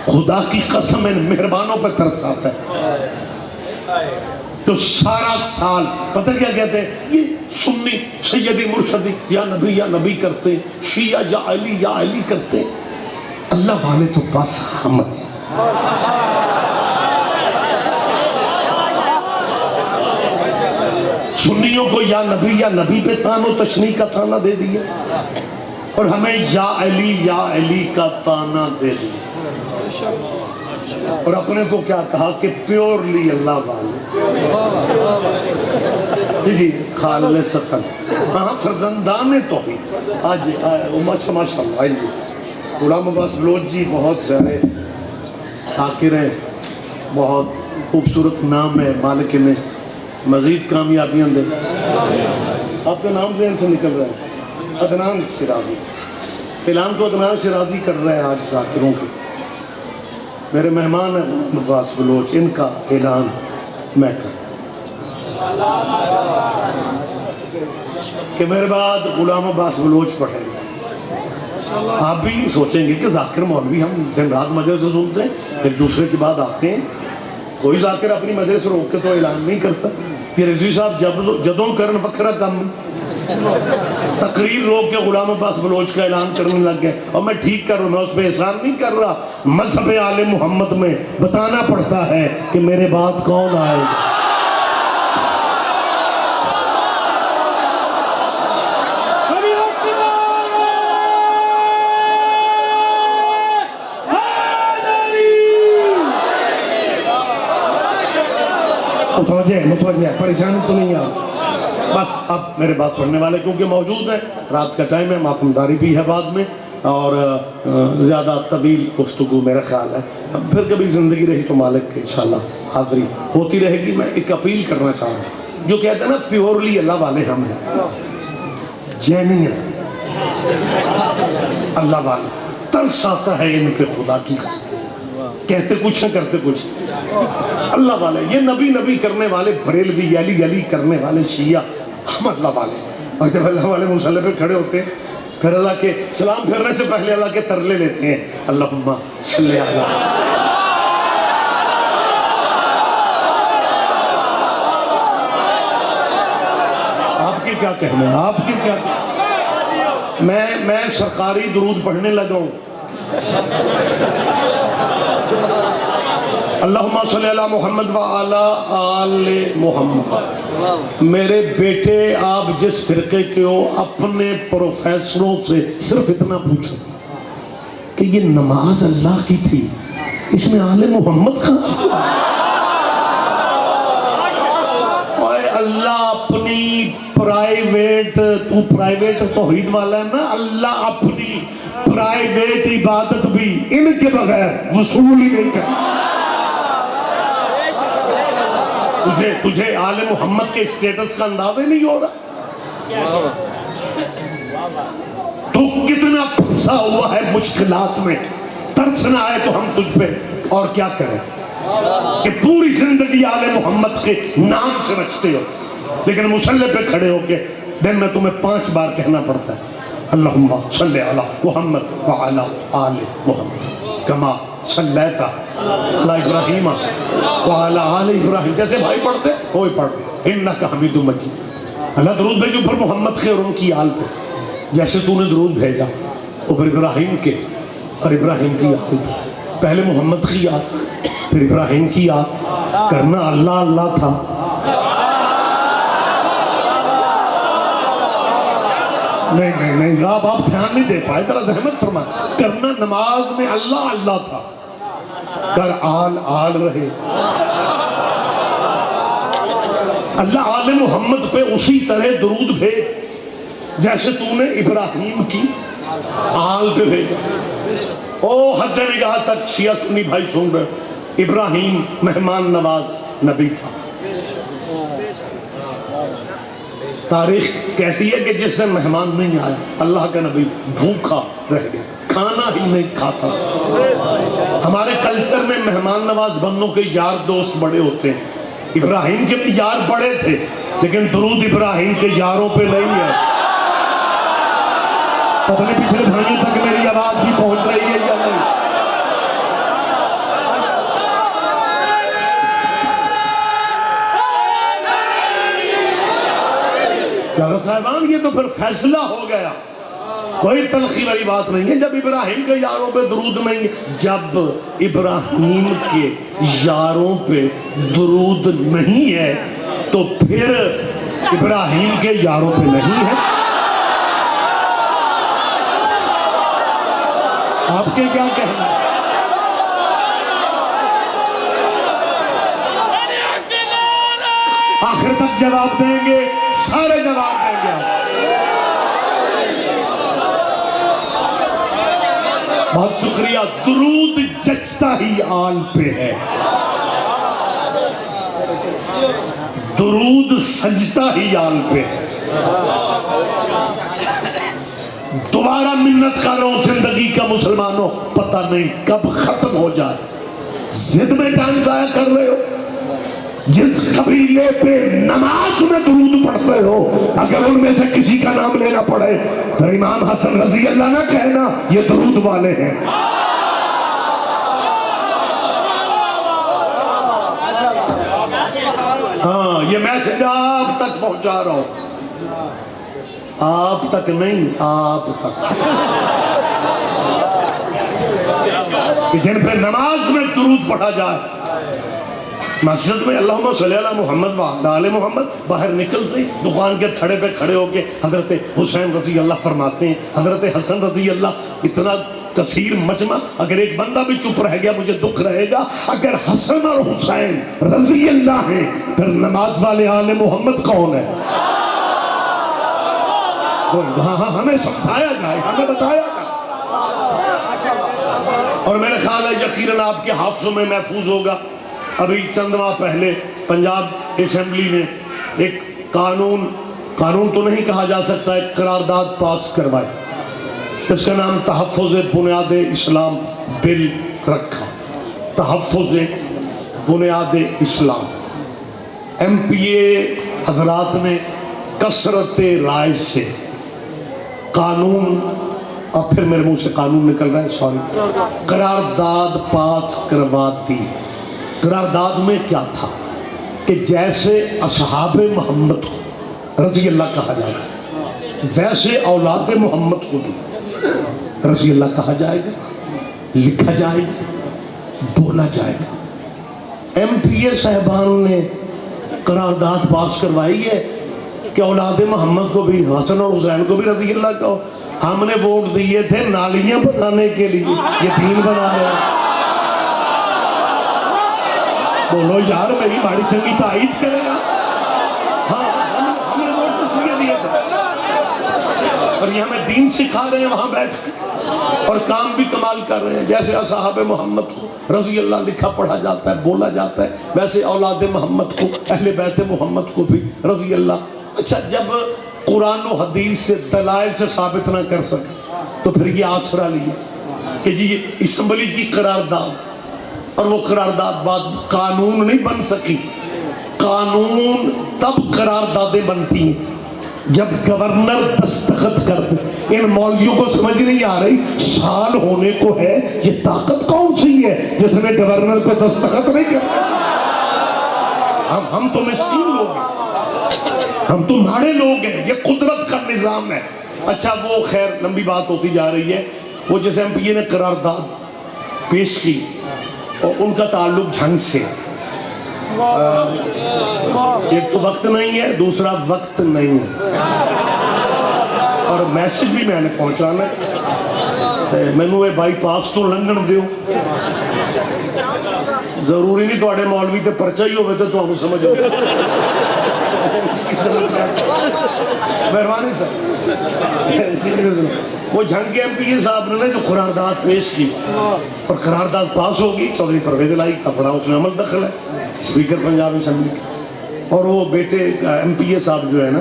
خدا کی قسم ان مہربانوں پہ ترس آتا ہے تو سارا سال پتہ کیا کہتے ہیں یہ سنی سیدی مرشدی یا نبی کرتے، شیعہ یا علی کرتے، اللہ والے تو بس ہم ہیں۔ سنیوں کو یا نبی پہ تان و تشنیع کا تانا دے دیا اور ہمیں یا علی کا تانا دے دیا اور اپنے کو کیا کہا کہ پیورلی اللہ والے جی خالل سقل ہاں فرزندان توحید۔ آج ماشاء اللہ جی غلام عباس بلوچ جی بہت پیارے حاکر ہیں، بہت خوبصورت نام ہے، مالک نے مزید کامیابیاں دے۔ آپ کا نام ذہن سے نکل رہا ہے عدنان شرازی، اعلان کو عدنان شرازی کر رہے ہیں آج ذاکروں کے، میرے مہمان ہیں غلام عباس بلوچ، ان کا اعلان میں کر کہ میرے بعد غلام عباس بلوچ پڑھیں گے۔ آپ بھی سوچیں گے کہ ذاکر مولوی ہم دن رات مجلس سے سنتے ہیں پھر دوسرے کے بعد آتے ہیں، کوئی ذاکر اپنی مجلس روک کے تو اعلان نہیں کرتا کہ رضوی صاحب جدوں کرن بکھرا کم تقریر روک کے غلام عباس بلوچ کا اعلان کرنے لگ گئے، اور میں ٹھیک کر رہا ہوں، میں اس پہ احسان نہیں کر رہا، مذہب آل محمد میں بتانا پڑتا ہے کہ میرے بعد کون آئے گا۔ متوجہ پریشانی تو نہیں ہے، بس اب میرے بات پڑھنے والے کیونکہ موجود ہیں، رات کا ٹائم ہے، ماتمداری بھی ہے بعد میں، اور زیادہ طویل گفتگو میرا خیال ہے پھر کبھی زندگی رہی تو مالک انشاءاللہ حاضری ہوتی رہے گی۔ میں ایک اپیل کرنا چاہوں گا، جو کہتے ہیں نا پیورلی اللہ والے ہم ہیں، جینی ہیں اللہ والے، ترس آتا ہے ان پہ خدا کی قسم، کہتے کچھ نہ کرتے کچھ، اللہ والے یہ نبی کرنے والے بریلوی علی کرنے والے شیعہ، ہم اللہ والے، اور جب اللہ والے مصلی پہ کھڑے ہوتے ہیں پھر اللہ کے سلام پھرنے سے پہلے اللہ کے ترلے لیتے ہیں، اللہم صلی علی۔ آپ کی کیا کہنا ہے، آپ کی کیا کہنا ہے؟ میں سرکاری درود پڑھنے لگا ہوں، اللہم صلی علی محمد وعلی آل محمد۔ میرے بیٹے آپ جس فرقے کے ہو اپنے پروفیسروں سے صرف اتنا پوچھو کہ یہ نماز اللہ کی تھی، اس میں آل محمد کہاں سے؟ اوے اللہ اپنی پرائیویٹ، تو پرائیویٹ توحید والا ہے نا، اللہ اپنی پرائیویٹ عبادت بھی ان کے بغیر وصول ہی نہیں کرتا۔ تجھے آل محمد کے سٹیٹس کا اندازہ نہیں ہو رہا، تو کتنا پھنسا ہوا ہے مشکلات میں، ترس نہ آئے تو ہم تجھ پہ اور کیا کریں کہ پوری زندگی آل محمد کے نام سے رچتے ہو، لیکن مصلی پہ کھڑے ہو کے دن میں تمہیں 5 بار کہنا پڑتا ہے اللہم صلی علی محمد وعلی آل محمد کما صلیت علی ابراہیم وعلی آل ابراہیم، جیسے بھائی پڑھتے وہی پڑھتے انک حمید مجید۔ اللہ درود بھیجو پھر محمد کے اور ان کی آل پہ، جیسے تو نے درود بھیجا اوپر ابراہیم کے اور ابراہیم کی آل پہ، پہلے محمد کی آل پھر ابراہیم کی آل، کرنا اللہ اللہ تھا۔ نہیں آپ دھیان نہیں دے پائے، ذرا زحمت فرما، کرنا نماز میں اللہ اللہ تھا، کر آل آل رہے، اللہ آل محمد پہ اسی طرح درود بھیج جیسے تو نے ابراہیم کی آل پہ بھیجا۔ او حد نگاہ تک شیعہ سنی بھائی سن رہے، ابراہیم مہمان نواز نبی تھا، تاریخ کہتی ہے کہ جس دن مہمان نہیں آیا اللہ کا نبی بھوکا رہ گیا، کھانا ہی نہیں کھاتا۔ ہمارے کلچر میں مہمان نواز بندوں کے یار دوست بڑے ہوتے ہیں، ابراہیم کے بھی یار بڑے تھے لیکن درود ابراہیم کے یاروں پہ نہیں ہے۔ پتہ نہیں پچھلے بھائیوں تک میری آواز بھی پہنچ رہی ہے یا نہیں؟ کہ صاحبان یہ تو پھر فیصلہ ہو گیا، کوئی تلخی والی بات نہیں ہے. جب ابراہیم کے یاروں پہ درود نہیں ہے، جب ابراہیم کے یاروں پہ درود نہیں ہے تو پھر ابراہیم کے یاروں پہ نہیں ہے. آپ کے کیا کہنا ہے؟ آخر تک جواب دیں گے، سارے جواب دیں گے. بہت شکریہ. درود جچتا ہی آل پہ ہے، درود سجتا ہی آل پہ ہے. دوبارہ منت کر رہا ہوں زندگی کا مسلمانوں، پتہ نہیں کب ختم ہو جائے. ضد میں ٹائم ضائع کر رہے ہو. جس قبیلے پہ نماز میں درود پڑھتے ہو، اگر ان میں سے کسی کا نام لینا پڑے تو امام حسن رضی اللہ نہ کہنا یہ درود والے ہیں. ہاں، یہ میسج آپ تک پہنچا رہا ہوں. آپ تک نہیں، آپ تک، کہ جن پہ نماز میں درود پڑھا جائے. مسجد میں اللہم صلی علی محمد وعلی آل محمد، باہر نکلتے دکان کے تھڑے پہ کھڑے ہو کے حضرت حسین رضی اللہ فرماتے ہیں، حضرت حسن رضی اللہ. اتنا کثیر مجمع، اگر ایک بندہ بھی چپ رہ گیا مجھے دکھ رہے گا. اگر حسن اور حسین رضی اللہ ہیں پھر نماز والے آل محمد کون ہے؟ ہاں ہمیں سمجھایا جائے، ہمیں بتایا جائے. اور میرے خیال ہے یقیناً آپ کے حافظوں میں محفوظ ہوگا. ابھی چند ماہ پہلے پنجاب اسمبلی نے ایک قانون تو نہیں کہا جا سکتا، ایک قرارداد پاس کروائی. اس کا نام تحفظ بنیاد اسلام بل رکھا. تحفظ بنیاد اسلام. ایم پی اے حضرات نے کثرت رائے سے قانون، اور پھر میرے منہ سے قانون نکل رہا ہے، سوری، قرارداد پاس کروا دی. قرارداد میں کیا تھا کہ جیسے اصحاب محمد کو رضی اللہ کہا جائے گا، ویسے اولاد محمد کو بھی رضی اللہ کہا جائے گا، لکھا جائے گا، بولا جائے گا. ایم پی اے صاحبان نے قرارداد پاس کروائی ہے کہ اولاد محمد کو بھی، حسن اور حسین کو بھی رضی اللہ کہو. ہم نے ووٹ دیے تھے نالیاں بنانے کے لیے، یہ دین بنا رہے ہیں. بولو یار، میری بڑی چنگی تائید کرے گا. ہاں، ہم نے ووٹ اس لیے دیے تھے، اور یہ ہمیں دین سکھا رہے ہیں وہاں بیٹھ کے، اور کام بھی کمال کر رہے ہیں. جیسے اصحاب محمد کو رضی اللہ لکھا پڑھا جاتا ہے، بولا جاتا ہے، ویسے اولاد محمد کو، اہل بیت محمد کو بھی رضی اللہ. اچھا، جب قرآن و حدیث سے دلائل سے ثابت نہ کر سکے تو پھر یہ آسرا لیا کہ جی اسمبلی کی قرارداد، اور وہ قرارداد بعد قانون نہیں بن سکی. قانون تب قراردادیں بنتی ہیں جب گورنر دستخط کرتے. ان مولویوں کو سمجھ نہیں آ رہی، سال ہونے کو ہے، یہ طاقت کون سی ہے جس نے گورنر کو دستخط نہیں کرتا. ہم تو مسکین لوگ ہیں، ہم تو ماڑے لوگ ہیں، یہ قدرت کا نظام ہے. اچھا، وہ خیر لمبی بات ہوتی جا رہی ہے. وہ جیسے ایم پی اے نے قرارداد پیش کی اور ان کا تعلق جھنگ سے، ایک تو وقت نہیں ہے، دوسرا وقت نہیں ہے، اور میسج بھی میں نے پہنچانا ہے. مینو یہ بائی پاس تو لنگن دیو. ضروری نہیں توڑے مولوی تے پرچہ ہی ہوئے تو ہمیں سمجھ ہو. مہربانی سر. وہ جھنگ کے ایم پی اے صاحب نے جو قرارداد پیش کی اور قرارداد پاس ہوگی، چودھری پرویز الہی کا بڑا اس میں عمل دخل ہے، اسپیکر پنجاب اسمبلی کے. اور وہ بیٹے ایم پی اے صاحب جو ہے نا،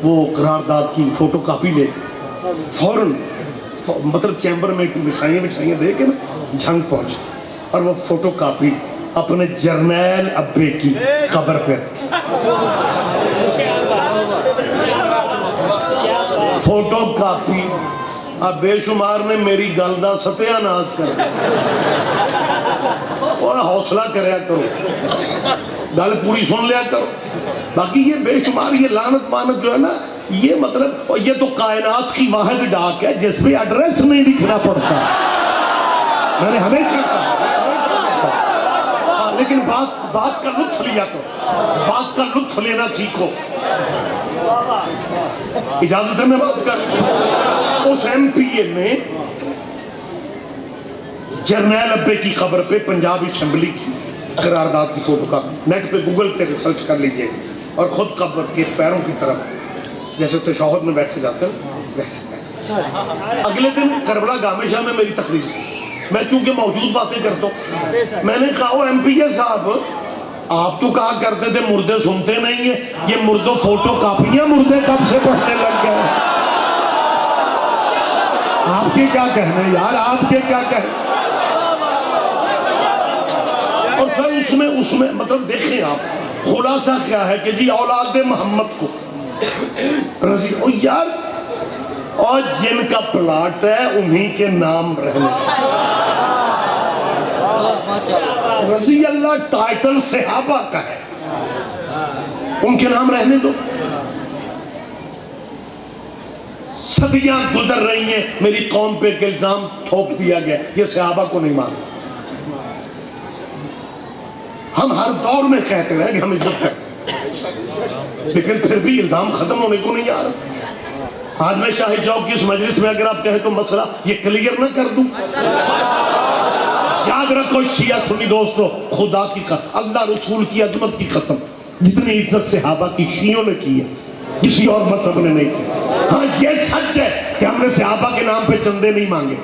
وہ قرارداد کی فوٹو کاپی لے کے فوراً، مطلب چیمبر میں مٹھائیاں دے کے نا جھنگ پہنچے، اور وہ فوٹو کاپی اپنے جرنیل ابے کی قبر پہ فوٹو کاپی. اب بے شمار نے میری گل دا ستیہ ناز کر اور حوصلہ کریا کرو، گل پوری سن لیا کرو. باقی یہ بے شمار یہ لعنت مانت جو ہے نا، یہ مطلب، اور یہ تو کائنات کی واحد ڈاک ہے جس میں ایڈریس نہیں لکھنا پڑتا. میں نے ہمیشہ کہا، لیکن بات کا لطف لیا کرو، بات کا لطف لینا سیکھو. اجازت ہے میں بات کر. اس ایم پی اے میں جرنیل ابے کی قبر پہ پنجاب اسمبلی کی قرارداد کی فوٹو کاپی، نیٹ پہ گوگل پہ ریسرچ کر لیجئے، اور خود قبر کے پیروں کی طرف جیسے تشہد میں بیٹھ کے جاتے ہیں ویسے بیٹھ. اگلے دن کربلا گامے شاہ میں میری تقریر، میں کیونکہ موجود باتیں کرتا ہوں، میں نے کہا ایم پی اے صاحب آپ تو کہا کرتے تھے مردے سنتے نہیں ہیں، یہ مردوں فوٹو کاپیاں مردے کب سے پڑھنے لگ گئے. آپ کے کیا کہنے یار، آپ کے کیا کہنے. اور پھر اس میں مطلب دیکھیں آپ خلاصہ کیا ہے کہ جی اولاد محمد کو رضی یار، اور جن کا پلاٹ ہے انہی کے نام رہنے. رضی اللہ ٹائٹل صحابہ کا ہے، ان کے نام رہنے دو. صدیاں گزر رہی ہیں، میری قوم پہ ایک الزام تھوپ دیا گیا یہ صحابہ کو نہیں مانتے. ہم ہر دور میں کہتے رہے کہ ہم عزت کرتے ہیں، لیکن پھر بھی الزام ختم ہونے کو نہیں آ رہا. آج میں شاہی چوک کی اس مجلس میں اگر آپ کہیں تو مسئلہ یہ کلیئر نہ کر دوں. یاد رکھو شیعہ سنی دوستو، خدا کی قسم، اللہ رسول کی عظمت کی قسم، جتنی عزت صحابہ کی شیعوں نے کی ہے کسی اور مذہب نے نہیں کی. ہاں یہ سچ ہے کہ ہم نے صحابہ کے نام پہ چندے نہیں مانگے.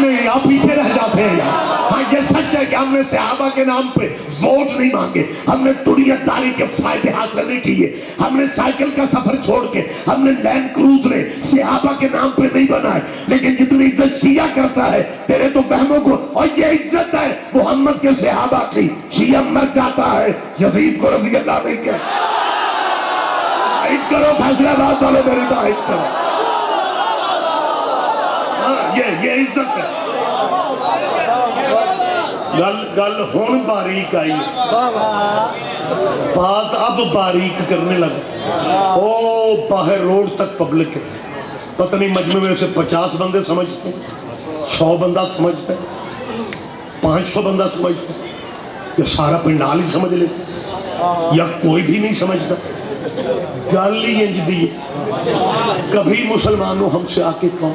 نہیں آپ پیچھے رہ جاتے ہیں یار. ہاں یہ سچ ہے کہ ہم نے صحابہ کے نام پہ ووٹ نہیں مانگے، ہم نے دنیات داری کے فائدے حاصل نہیں کیے، ہم نے سائیکل کا سفر چھوڑ کے ہم نے لینڈ کروزریں صحابہ کے نام پہ نہیں بنائے. لیکن جتنی عزت شیعہ کرتا ہے تیرے تو بہنوں کو، اور یہ عزت ہے محمد کے صحابہ کی. شیعہ مر جاتا ہے یزید کو رضی اللہ نہیں کہتا. تائید کرو فیصلہ بات والے، میری تائید کرو. یہ عزت ہے. گل ہون باریک آئی، بات اب باریک کرنے لگا. او باہر روڈ تک پبلک ہے، پتہ نہیں مجمع میں سے 50 بندے سمجھتے ہیں، 100 بندہ سمجھتے ہیں، 500 بندہ سمجھتے ہیں، یا سارا پنڈال ہی سمجھ لیتے یا کوئی بھی نہیں سمجھتا. گل ہی انج دی ہے. کبھی مسلمانوں ہم سے آ کے کہو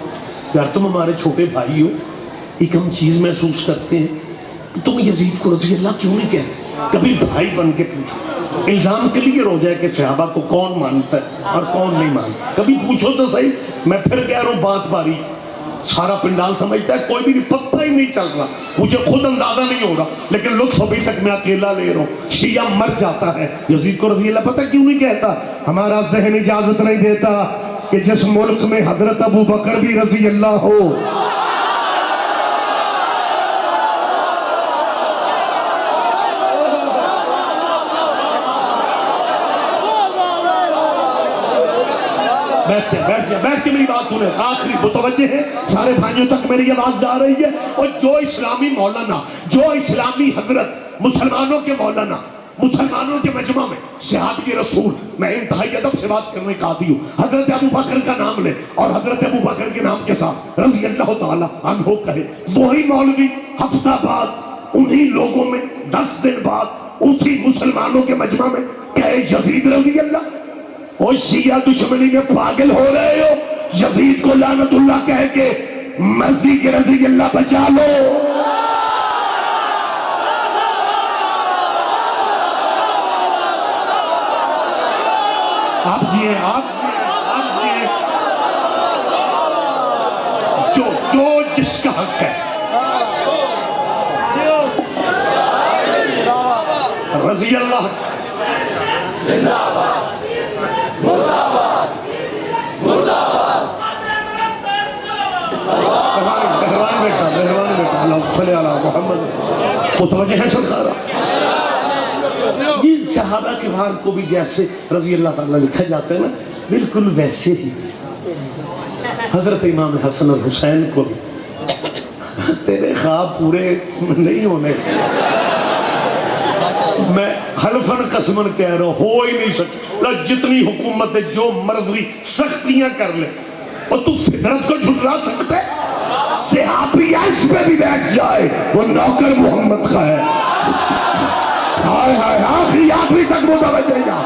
یار تم ہمارے چھوٹے بھائی ہو، ایک ہم چیز محسوس کرتے ہیں، تم یزید کو رضی اللہ کیوں نہیں کہتے؟ کبھی بھائی بن کے پوچھو. الزام کلیئر ہو جائے کہ صحابہ کو کون مانتا ہے اور کون نہیں مانتا. کبھی پوچھو تو صحیح. میں پھر کہہ رہا ہوں بات باریک، سارا پنڈال سمجھتا ہے، کوئی بھی پتہ ہی نہیں چل رہا، مجھے خود اندازہ نہیں ہو رہا، لیکن لطف ابھی تک میں اکیلا لے رہا ہوں. شیعہ مر جاتا ہے یزید کو رضی اللہ، پتہ کیوں نہیں کہتا؟ ہمارا ذہن اجازت نہیں دیتا کہ جس ملک میں حضرت ابو بکر بھی رضی اللہ ہو. بیٹھ کے میری بات سنیں، آخری متوجہ ہے سارے بھائیوں تک میری آواز جا رہی ہے. اور جو اسلامی مولانا، جو اسلامی حضرت، مسلمانوں کے مولانا، مسلمانوں کے مجمع میں صحابی رسول، میں انتہائی ادب سے بات کرنے کا عادی ہوں، حضرت ابو بکر کا نام لے اور حضرت ابو بکر کے نام کے ساتھ رضی اللہ تعالی عنہ کہے، وہی مولوی ہفتہ بعد انہی لوگوں میں 10 دن بعد اسی مسلمانوں کے مجمع میں کہے یزید رضی اللہ. اور شیعہ دشمنی میں پاگل ہو رہے ہو، یزید کو لعنت اللہ کہہ کے مرضی کے رضی اللہ بچا لو. آپ جیئے، آپ جیئے، جو جس کا حق ہے. رضی اللہ مہربان بیٹا اللہ صلی علی محمد. متوجہ ہے سرکارہ جی؟ صحابہ کے بار کو بھی جیسے رضی اللہ تعالیٰ لکھا جاتا ہے نا، بالکل ویسے ہی حضرت امام حسن اور حسین کو بھی تیرے خواب پورے نہیں ہونے. میں حلفن قسمن کہہ رہا ہوں ہو ہی نہیں سکتا جتنی حکومت جو مرضی سختیاں کر لے اور تو فطرت کو جھٹلا سکتے صحابی عرش پہ بھی بیٹھ جائے وہ نوکر محمد کا ہے ہائے ہائے آخری تک متوجہ جا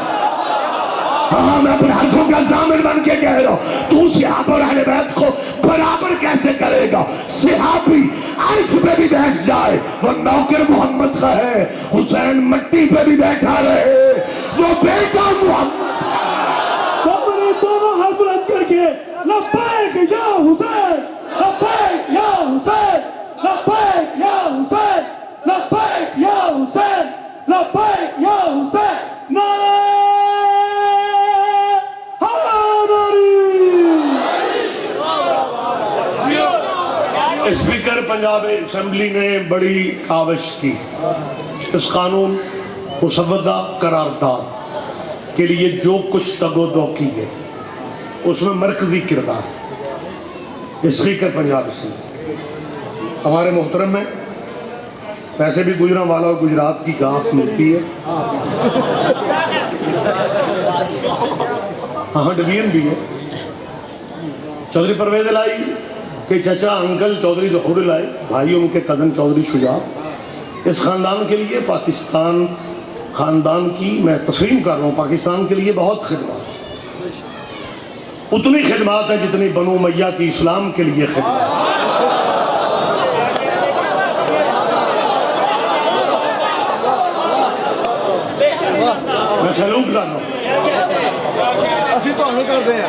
ہاں میں اپنے حرفوں کا ضامن بن کے کہہ رہا ہوں تو صحابہ اور اہل بیت کو برابر کیسے کرے گا صحابی عرش پہ بھی بیٹھ جائے وہ نوکر محمد کا ہے حسین مٹی پہ بھی بیٹھا رہے وہ بیٹا محمد اپنے دونوں ہاتھ بلند کر کے لبیک یا حسین لبیک یا حسین لبیک یا حسین لبیک یا حسین لبیک یا حسین نعرہ اسپیکر پنجاب اسمبلی نے بڑی کاوش کی اس قانون مسودہ قرارداد کے لیے جو کچھ تگ و دو کی گئی اس میں مرکزی کردار اسپیکر پنجاب اسمبلی ہمارے محترم میں ویسے بھی گجرانوالہ اور گجرات کی گاف ملتی ہے ہاں ڈویژن بھی ہے چودھری پرویز الہی کہ چچا انکل چودھری ظہور الہی بھائی ان کے کزن چودھری شجاع اس خاندان کے لیے پاکستان خاندان کی میں تسلیم کر رہا ہوں پاکستان کے لیے بہت خدمات اتنی خدمات ہیں جتنی بنو امیہ کی اسلام کے لیے خدمات میں سلوٹ کر رہا ہوں ਅਸੀਂ ਤੁਹਾਨੂੰ ਕਰਦੇ ਹਾਂ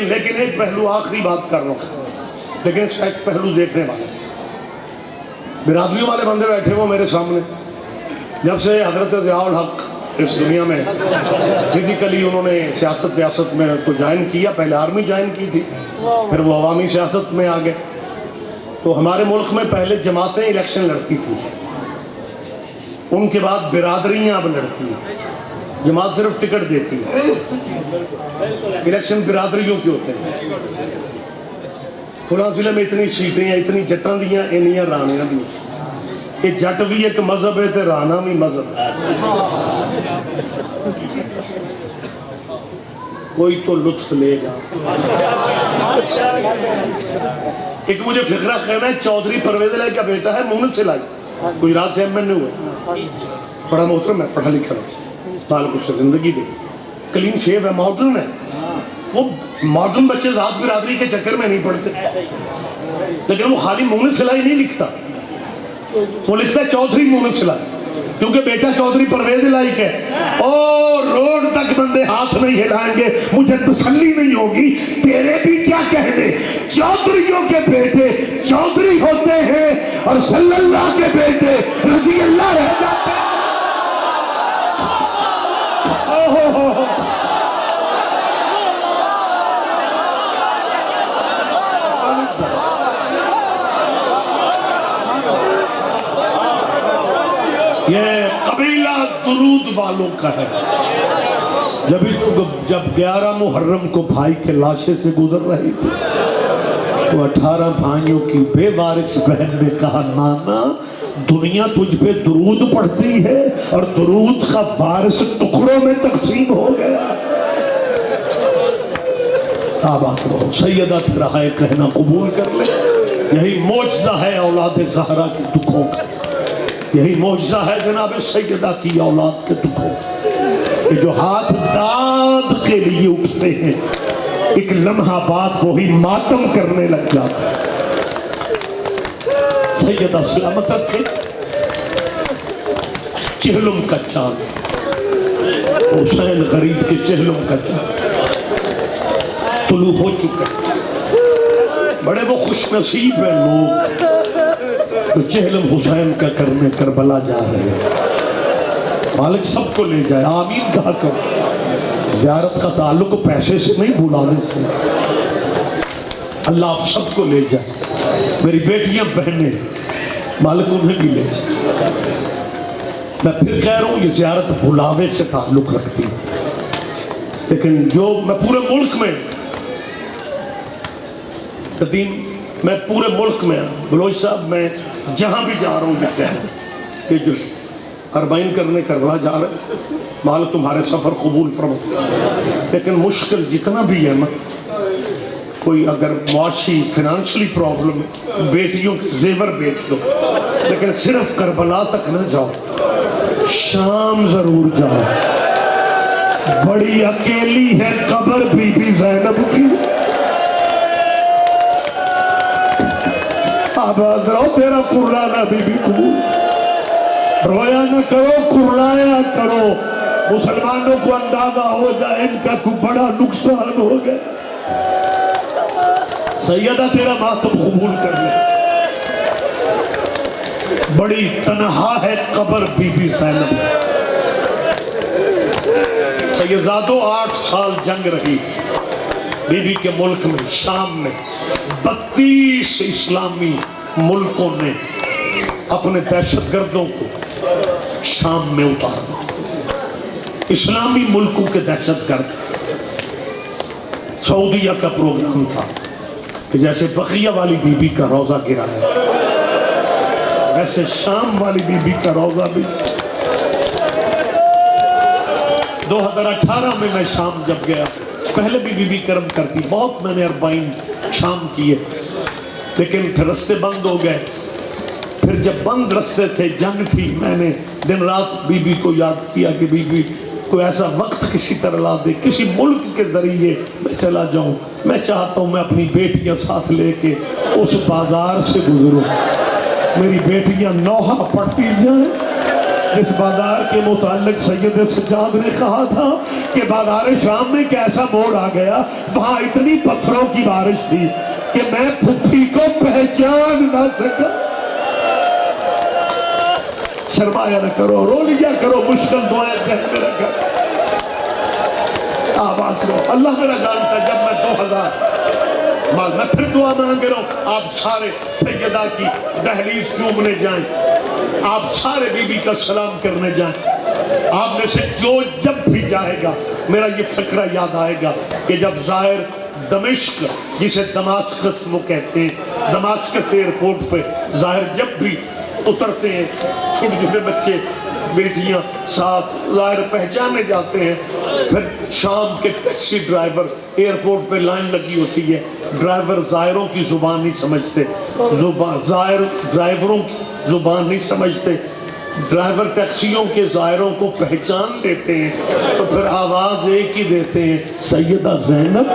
لیکن ایک پہلو آخری بات کر رہا ہوں لیکن اس کا ایک پہلو دیکھنے والے برادریوں والے بندے بیٹھے وہ میرے سامنے جب سے حضرت ضیاء الحق اس دنیا میں فزیکلی انہوں نے سیاست ریاست میں کو جوائن کیا پہلے آرمی جوائن کی تھی پھر وہ عوامی سیاست میں آگئے تو ہمارے ملک میں پہلے جماعتیں الیکشن لڑتی تھی ان کے بعد برادریاں اب لڑتی ہیں جماعت صرف ٹکٹ دیتی ہے الیکشن برادریوں کے ہوتے ہیں فلاں ضلع میں اتنی سیٹیں ہیں اتنی جٹاں دیاں انیاں رانیاں دی یہ جٹ بھی ایک مذہب ہے تے رانا بھی مذہب ہے کوئی تو لطف لے گا ایک مجھے فقرہ کہنا ہے چودھری پرویز الہی کا بیٹا ہے مونس الہی گجرات سے ایم این اے ہوا بڑا محترم ہے پڑھا لکھا مال کچھ زندگی دے کلین شیو ہے ماڈرن ہے وہ ماڈرن بچے ذات برادری کے چکر میں نہیں پڑھتے لیکن وہ خالی مونس الہی نہیں لکھتا وہ لکھتا ہے چودھری مونس الہی کیونکہ بیٹا چودھری پرویز الہی کے اور روڈ تک بندے ہاتھ نہیں ہلائیں گے مجھے تسلی نہیں ہوگی تیرے بھی کیا کہنے چودھریوں کے بیٹے چودھری ہوتے ہیں اور صلی اللہ کے بیٹے رضی اللہ رہ جاتے ہیں یہ قبیلہ درود والوں کا ہے جب 11 محرم کو بھائی کے لاشے سے گزر رہی تھی تو 18 بھائیوں کی بے وارث بہن نے کہا نانا دنیا تجھ پہ درود پڑھتی ہے اور درود کا وارث ٹکڑوں میں تقسیم ہو گیا آباد رہو سیدہ تیرا ہے کہنا قبول کر لے یہی معجزہ ہے اولاد زہرا کے دکھوں کا یہی معجزہ ہے جناب سیدہ کی اولاد کے دکھوں کہ جو ہاتھ داد کے لیے اٹھتے ہیں ایک لمحہ بعد وہی ماتم کرنے لگ جاتے ہیں سیدہ سلامت رکھے چہلم کا چاند حسین غریب کے چہلم کا چاند طلوع ہو چکا بڑے وہ خوش نصیب ہیں لوگ تو چہلم حسین کا کرنے کربلا جا رہے ہیں مالک سب کو لے جائے آمین کہا کر زیارت کا تعلق پیسے سے نہیں بلانے سے اللہ آپ سب کو لے جائے میری بیٹیاں بہنیں مالک انہیں بھی لے جائے میں پھر کہہ رہا ہوں یہ زیارت بلاوے سے تعلق رکھتی لیکن جو میں پورے ملک میں قدیم میں پورے ملک میں بلوچ صاحب میں جہاں بھی جا رہا ہوں یہ کہہ کہ جو اربعین کرنے کربلا جا رہے مالک تمہارے سفر قبول فرما، لیکن مشکل جتنا بھی ہے نا، کوئی اگر معاشی فنانشلی پرابلم بیٹیوں کے زیور بیچ دو، لیکن صرف کربلا تک نہ جاؤ، شام ضرور جاؤ۔ بڑی اکیلی ہے قبر بی بی زینب کی، آباد رہو تیرا قرآن بی بی قبول، رویا نہ کرو قرلایا کرو، مسلمانوں کو اندازہ ہو جائے ان کا کوئی بڑا نقصان ہو گیا۔ سیدہ تیرا ماتم قبول کر لے، بڑی تنہا ہے قبر بی بی زینب۔ سیدزادوں 8 سال جنگ رہی بی بی کے ملک میں، شام میں 32 اسلامی ملکوں نے اپنے دہشت گردوں کو شام میں اتارا۔ اسلامی ملکوں کے دہشت گرد، سعودیہ کا پروگرام تھا کہ جیسے بقیہ والی بی بی کا روزہ گرا ہے ویسے شام والی بی بی کا روزہ بھی۔ 2018 میں میں شام جب گیا، پہلے بھی بی بی کرم کرتی، بہت میں نے 40 شام کیے، لیکن پھر رستے بند ہو گئے۔ پھر جب بند رستے تھے، جنگ تھی، میں نے دن رات بی بی کو یاد کیا کہ بی بی کوئی ایسا وقت کسی طرح لا دے، کسی ملک کے ذریعے میں چلا جاؤں۔ میں چاہتا ہوں میں اپنی بیٹیاں ساتھ لے کے اس بازار سے گزروں، میری بیٹیاں نوحہ پڑھتی جائیں جس بازار کے متعلق سید سجاد نے کہا تھا کہ بازار شام میں کیسا موڑ آ گیا، وہاں اتنی پتھروں کی بارش تھی کہ میں پھپھی کو پہچان نہ سکا۔ شرمایا نہ کرو، رو لیا کرو، مشکل دعائیں ذہن میں رکھا، آواز کرو۔ اللہ میرا جانتا ہے جب میں 2000 میں پھر دعا مانگ رہا ہوں، آپ سارے سیدہ کی دہلیز چومنے جائیں، آپ سارے بی بی کا سلام کرنے جائیں۔ آپ میں سے جو جب بھی جائے گا میرا یہ فکرہ یاد آئے گا کہ جب ظاہر دمشق جسے دماسکس وہ کہتے ہیں، دماسکس ایئرپورٹ پہ ظاہر جب بھی اترتے ہیں، چھوٹے چھوٹے بچے بیٹیاں ساتھ ظاہر پہچانے جاتے ہیں۔ پھر شام کے ٹیکسی ڈرائیور ایئرپورٹ پہ لائن لگی ہوتی ہے، ڈرائیور ظاہروں کی زبان نہیں سمجھتے، ظاہر ڈرائیوروں کی زبان نہیں سمجھتے، ڈرائیور ٹیکسیوں کے ظاہروں کو پہچان لیتے ہیں، تو پھر آواز ایک ہی دیتے ہیں، سیدہ زینب۔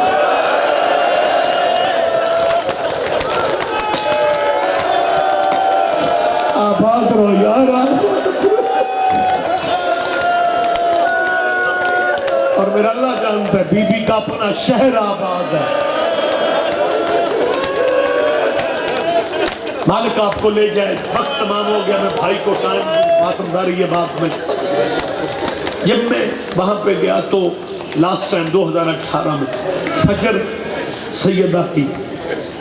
آباد رہو یار، اور میرا اللہ جانتا ہے بی بی کا اپنا شہر آباد ہے۔ مالک آپ کو لے جائے، وقت تمام ہو گیا، میں بھائی کو ٹائم ماتمداری یہ بات میں جب میں وہاں پہ گیا تو لاسٹ ٹائم 2018 میں فجر سیدہ کی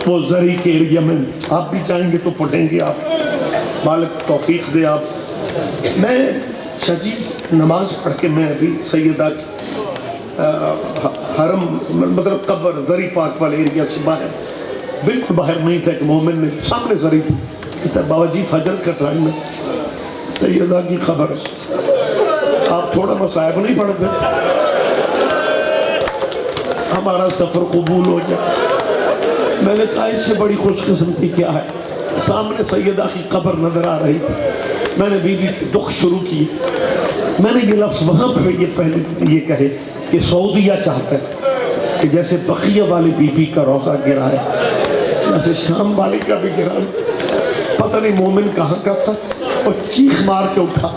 وہ زری کے ایریا میں، آپ بھی چاہیں گے تو پڑھیں گے، آپ مالک توفیق دے۔ آپ میں شجی نماز پڑھ کے میں ابھی سیدہ کی حرم مطلب قبر زری پاک والے ایریا سے باہر، بالکل باہر نہیں تھا، ایک مومن نے سامنے زری تھی، کہتا بابا جی فجر کا ٹائم ہے، سیدہ کی خبر، آپ تھوڑا مصائب نہیں پڑھ گئے، ہمارا سفر قبول ہو جائے۔ میں نے کہا اس سے بڑی خوش قسمتی کیا ہے، سامنے سیدہ کی قبر نظر آ رہی تھی، میں نے بی بی کے دکھ شروع کی، میں نے یہ لفظ وہاں پہ یہ پہلے یہ کہے کہ سعودیہ چاہتا ہے کہ جیسے بقیہ والی بی بی کا روزہ گرا ہے جیسے شام والی کا بھی گرا ہے۔ پتہ نہیں مومن کہاں کا تھا، اور چیخ مار کے اٹھا،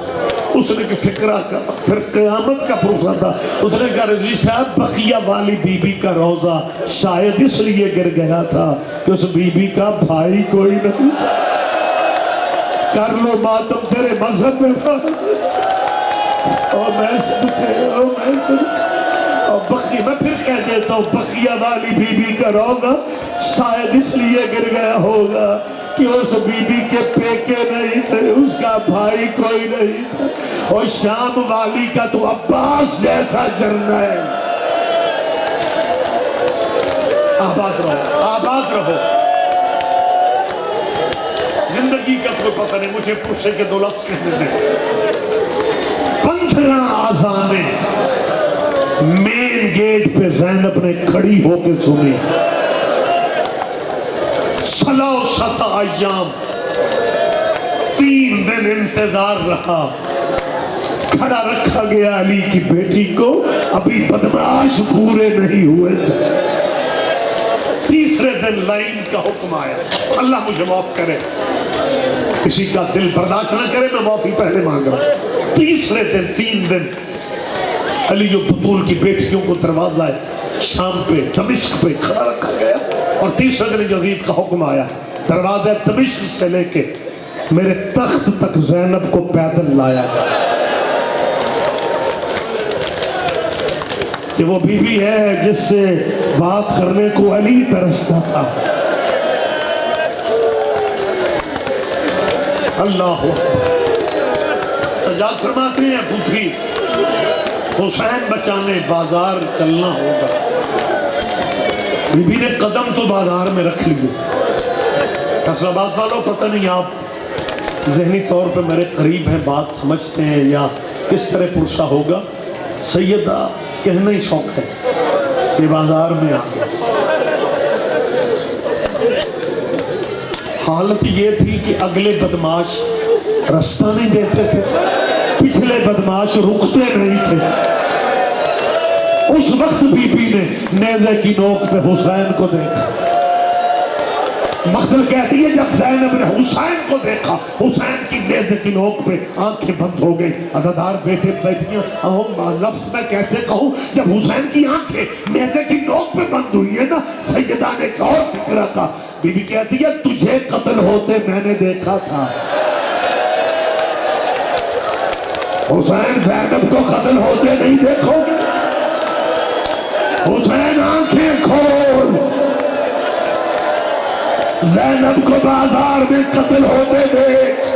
اس نے کہ فکرہ کا پھر قیامت کا پروفہ تھا، اس نے کہا رضوی صاحب بقیہ والی بی بی کا روزہ شاید اس لیے گر گیا تھا کہ اس بی بی کا بھائی کوئی نہیں، کر لو ماتم تیرے مذہب میں، اور میں صدقے، اور میں صدقے، اور بقیہ میں پھر کہہ دیتا ہوں بقیہ والی بی بی کا روزہ شاید اس لیے گر گیا ہوگا کہ اس بی بی کے پیکے نہیں تھے، اس کا بھائی کوئی نہیں تھا، اور شام والی کا تو عباس جیسا جرنیل۔ آباد رہو، آباد رہو، کرے مجھے پرسے کے 2 لفظ کہنے دیں 15 آزانیں مین گیٹ پہ زینب نے کھڑی ہو کے سنی 3 ایام 3 دن انتظار رہا کھڑا رکھا گیا علی کی بیٹی کو ابھی بدمعاش پورے نہیں ہوئے تھے 3 دن لائن کا حکم آیا اللہ مجھے معاف کرے کسی کا دل برداشت نہ کرے میں معافی پہلے مانگ رہا ہوں 3 دن علی جو بطول کی بیٹیوں کو دروازہ شام پہ دمشق پہ کھڑا رکھا گیا اور 3 دن یزید کا حکم آیا دروازہ دمشق سے لے کے میرے تخت تک زینب کو پیدل لایا کہ وہ بیوی ہے جس سے بات کرنے کو علی ترستا تھا اللہ سجاد فرماتے ہیں پوتھی حسین بچانے بازار چلنا ہوگا بی بی نے قدم تو بازار میں رکھ لیے قصر آباد والوں پتہ نہیں آپ ذہنی طور پہ میرے قریب ہیں بات سمجھتے ہیں یا کس طرح پرسا ہوگا سیدہ کہنا ہی شوق ہے کہ بازار میں آ گیا حالت یہ تھی کہ اگلے بدماش رستہ نہیں دیتے تھے پچھلے بدماش رکتے نہیں تھے اس وقت بی بی نے نیزے کی نوک پہ حسین کو دیکھا مقصد کہتی ہے جب زینب نے حسین کو دیکھا حسین کی نیزے کی نوک پہ آنکھیں بند ہو گئی عزادار بیٹے بیٹھیاں لفظ میں کیسے کہوں جب حسین کی آنکھیں نیزے کی نوک پہ بند ہوئی ہے نا سیدہ نے ایک اور فکرہ کا بی بی کہتی ہے تجھے قتل ہوتے میں نے دیکھا تھا حسین زینب کو قتل ہوتے نہیں دیکھو گے حسین آنکھیں کھول زینب کو بازار میں قتل ہوتے دیکھ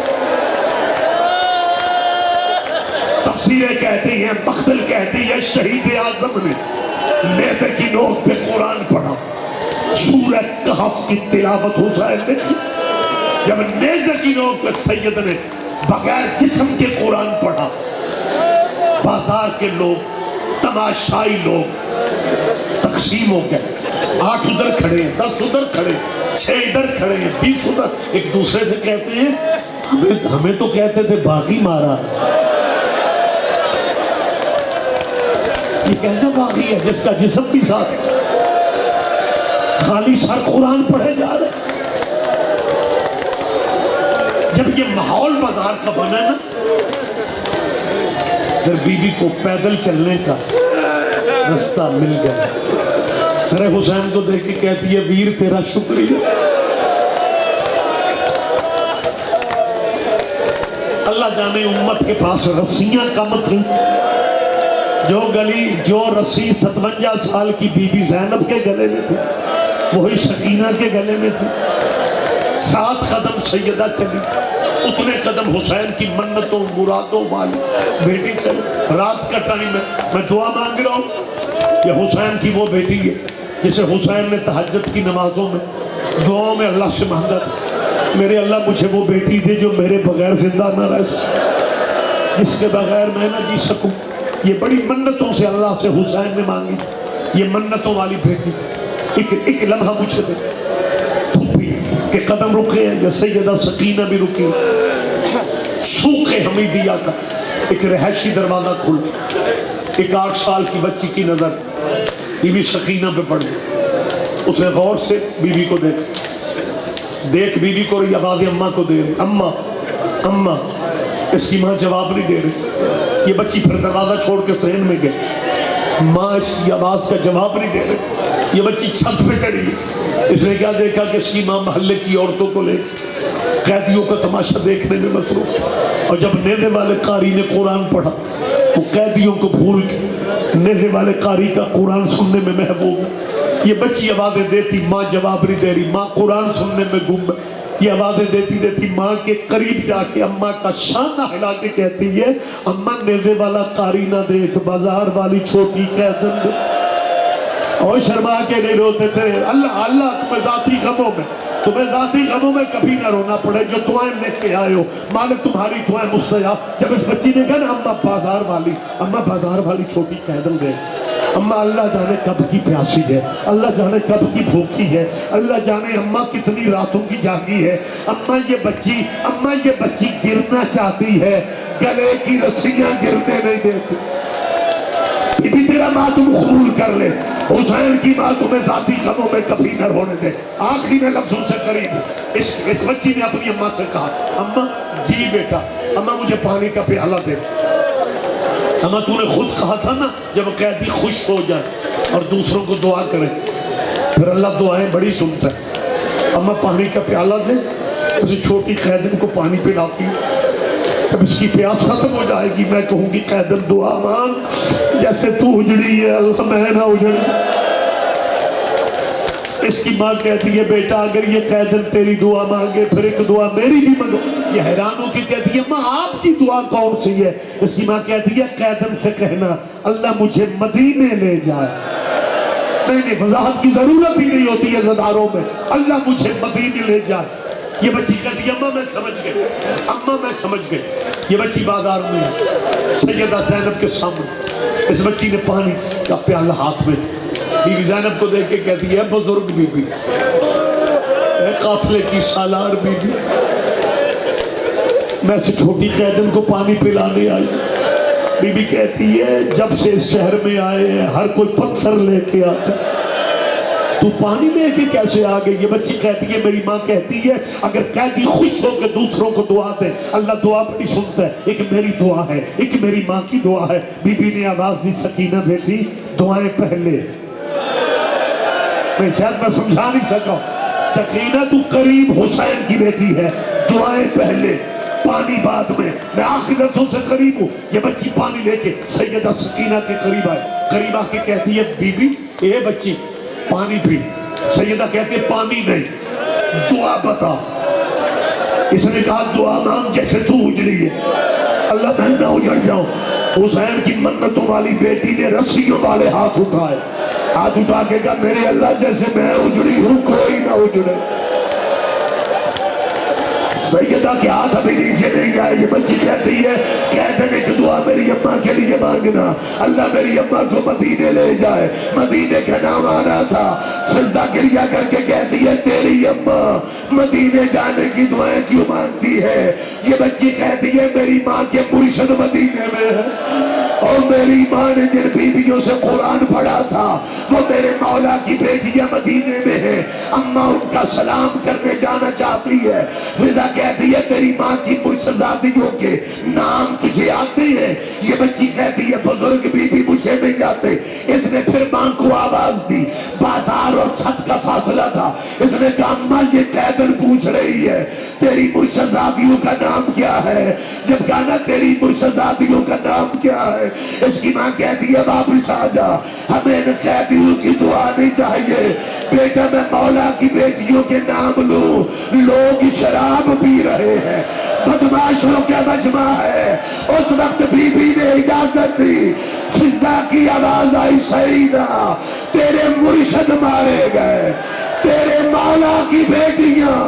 تفسیریں کہتی ہیں مقتل کہتی ہے شہید اعظم نے نیزے کی نوک پہ قرآن پڑھا سورہ کہف کی تلاوت حسین نے کی جب نیزے کی نوک پہ سید نے بغیر جسم کے قرآن پڑھا بازار کے لوگ تماشائی لوگ تقسیم ہو گئے 8 ادھر کھڑے ہیں 10 ادھر کھڑے 6 ادھر کھڑے ہیں 20 ادھر ایک دوسرے سے کہتے ہیں ہمیں تو کہتے تھے باغی مارا ہے یہ کیسا باغی ہے جس کا جسم بھی ساتھ ہے خالی سر قرآن پڑھے جا رہے جب یہ ماحول بازار کا بنا نا پھر بی بی کو پیدل چلنے کا رستہ مل گیا سر حسین کو دیکھ کے کہتی ہے ویر تیرا شکریہ اللہ جانے امت کے پاس رسیاں کم تھیں جو گلی جو رسی 57 سال کی بی بی زینب کے گلے میں تھی وہی سکینہ کے گلے میں تھی 7 قدم سیدہ چلی اتنے قدم حسین کی منتوں مرادوں والی بیٹی چلی رات کا ٹائم ہے میں دعا مانگ رہا ہوں یہ حسین کی وہ بیٹی ہے جسے حسین نے تہجد کی نمازوں میں دعاؤں میں اللہ سے مانگا تھا میرے اللہ مجھے وہ بیٹی دے جو میرے بغیر زندہ نہ رہ سکے جس کے بغیر میں نہ جی سکوں یہ بڑی منتوں سے اللہ سے حسین نے مانگی تھی یہ منتوں والی بیٹی ایک لمحہ مجھے دے پھوپھی کے قدم رکے ہیں یا سیدہ سکینہ بھی رکی سوق حمیدیہ کا ایک رہائشی دروازہ کھل ایک 8 سال کی بچی کی نظر بی بی سکینہ پہ پڑ گئی اس نے غور سے بی بی کو دیکھ بی بی کو رہی آواز اماں کو دے رہی اماں اس کی ماں جواب نہیں دے رہی یہ بچی پھر دروازہ چھوڑ کے ٹرین میں گئی ماں اس کی آواز کا جواب نہیں دے رہی یہ بچی چھت پہ چڑھی اس نے کیا دیکھا کہ اس کی ماں محلے کی عورتوں کو لے قیدیوں کا تماشا دیکھنے میں مصروف اور جب نیزے والے قاری نے قرآن پڑھا وہ قیدیوں کو بھول کے نیزے والے قاری کا قرآن سننے میں محبوب یہ بچی آوازیں دیتی ماں جواب نہیں دے رہی ماں قرآن سننے میں گم یہ آوازیں دیتی ماں کے قریب جا کے اماں کا شانہ ہلا کے کہتی ہے اماں نیزے والا قاری نہ دیکھ بازار والی چھوٹی قیدن دے اور شرما کے نہیں روتے تھے. اللہ تمہیں ذاتی غموں میں کبھی نہ رونا پڑے. جو دعائیں لے کے آئے ہو مالک تمہاری دعائیں مستجاب. جب اس بچی نے کہا نا اماں بازار والی چھوٹی قیدل گئے. اماں اللہ جانے کب کی پیاسی ہے, اللہ جانے کب کی بھوکی ہے, اللہ جانے اماں کتنی راتوں کی جاگی ہے. اماں یہ بچی گرنا چاہتی ہے, گلے کی رسیاں گرنے نہیں دیتی. بی بی تیرا ماتم قبول کر لے. حسین کی ماں تمہیں ذاتی غموں میں کبھی نہ رونے دے. آخری میں لفظوں سے قریب اس بچی نے اپنی اماں سے کہا, اماں جی بیٹا, اماں مجھے پانی کا پیالہ دے. اماں تو نے خود کہا تھا نا جب قیدی خوش ہو جائے اور دوسروں کو دعا کرے پھر اللہ دعائیں بڑی سنتا ہے. اماں پانی کا پیالہ دے. کسی چھوٹی قیدن کو پانی پلاتی ہوں. جب اس کی پیاس ختم ہو جائے گی میں کہوں گی قیدن دعا مانگ جیسے تو اجڑی ہے اللہ میں نہ اجڑ. اس کی ماں کہتی ہے بیٹا اگر یہ قیدن تیری دعا مانگے پھر ایک دعا میری بھی مانگو. یہ حیران ہو کے کہتی ہے ماں آپ کی دعا کون سی ہے؟ اس کی ماں کہتی ہے قیدن سے کہنا اللہ مجھے مدینے لے جائے. نہیں وضاحت کی ضرورت ہی نہیں ہوتی ہے زداروں میں. اللہ مجھے مدینے لے جائے. یہ بچی کہتی ہے اماں میں سمجھ گئی. یہ بچی بازار میں ہے سیدہ زینب کے سامنے. اس بچی نے پانی کا پیالہ ہاتھ میں, بی بی زینب کو دیکھ کے کہتی ہے بزرگ بی بی, اے قافلے کی سالار بی بی, میں سے چھوٹی قیدن کو پانی پلانے آئی. بی بی کہتی ہے جب سے اس شہر میں آئے ہیں ہر کوئی پتھر لے کے آتا, تو پانی لے کے کیسے آ گئی؟ یہ بچی کہتی ہے میری ماں کہتی ہے اگر قیدی خوش ہو کے دوسروں کو دعا دے اللہ دعا بڑی سنتا ہے. ایک میری دعا ہے, ایک میری ماں کی دعا ہے. بی بی نے آواز دی سکینہ بیٹی دعائیں پہلے. میں شاید میں سمجھا نہیں سکا. سکینہ تو قریب حسین کی بیٹی ہے, دعائیں پہلے پانی بعد میں. میں آخری لفظوں سے قریب ہوں. یہ بچی پانی لے کے سیدہ سکینہ کے قریب آئے. قریب آ کے کہتی ہے بی بی اے بچی پانی پی. سیدہ کہتی ہے پانی نہیں دعا بتا. اس نے کہا دعا مانگ جیسے تو اجڑی ہے اللہ میں نہ اجڑ جاؤں. حسین کی منتوں والی بیٹی نے رسیوں والے ہاتھ اٹھائے. ہاتھ اٹھا کے کہا میرے اللہ جیسے میں اجڑی ہوں کوئی نہ اجڑے. سیدہ کے ہاتھ ابھی نیچے نہیں آئے. یہ بچی کہتی ہے قیدن ایک دعا میری اماں کے لیے مانگنا اللہ میری اماں کو مدینے لے جائے. مدینے کا نام آنا تھا. سجدہ گریا کر کے کہتی ہے تیری اماں مدینے جانے کی دعائیں کیوں مانگتی ہے؟ یہ بچی کہتی ہے میری ماں کے مرشد مدینے میں ہے اور میری ماں نے جن بیویوں سے قرآن پڑھا تھا وہ میرے مولا کی بیٹیاں مدینے میں ہیں. اماں ان کا سلام کرنے جانا چاہتی ہے. فضا کہتی ہے تیری ماں کی مرشداتیوں کے نام تجھے آتے ہیں؟ یہ بچی کہتی ہے بزرگ بی بی مجھے نہیں جاتے. اس نے پھر ماں کو آواز دی. بازار اور چھت کا فاصلہ تھا. اس نے کہا اماں یہ قیدن پوچھ رہی ہے تیری مرشداتیوں کا نام کیا ہے؟ جب کہا نا تیری مرشداتیوں کا نام کیا ہے؟ اس کی ماں کہتی ہے واپس آ جا, ہمیں ان قیدیوں کی دعا نہیں چاہیے. بیٹا میں مولا کی بیٹیوں کے نام لوں. لوگ شراب پی رہے ہیں, بدماشوں کا مجمع ہے. اس وقت بی بی نے اجازت دی. فضا کی آواز آئی سیدہ تیرے مرشد مارے گئے, تیرے مولا کی بیٹیاں.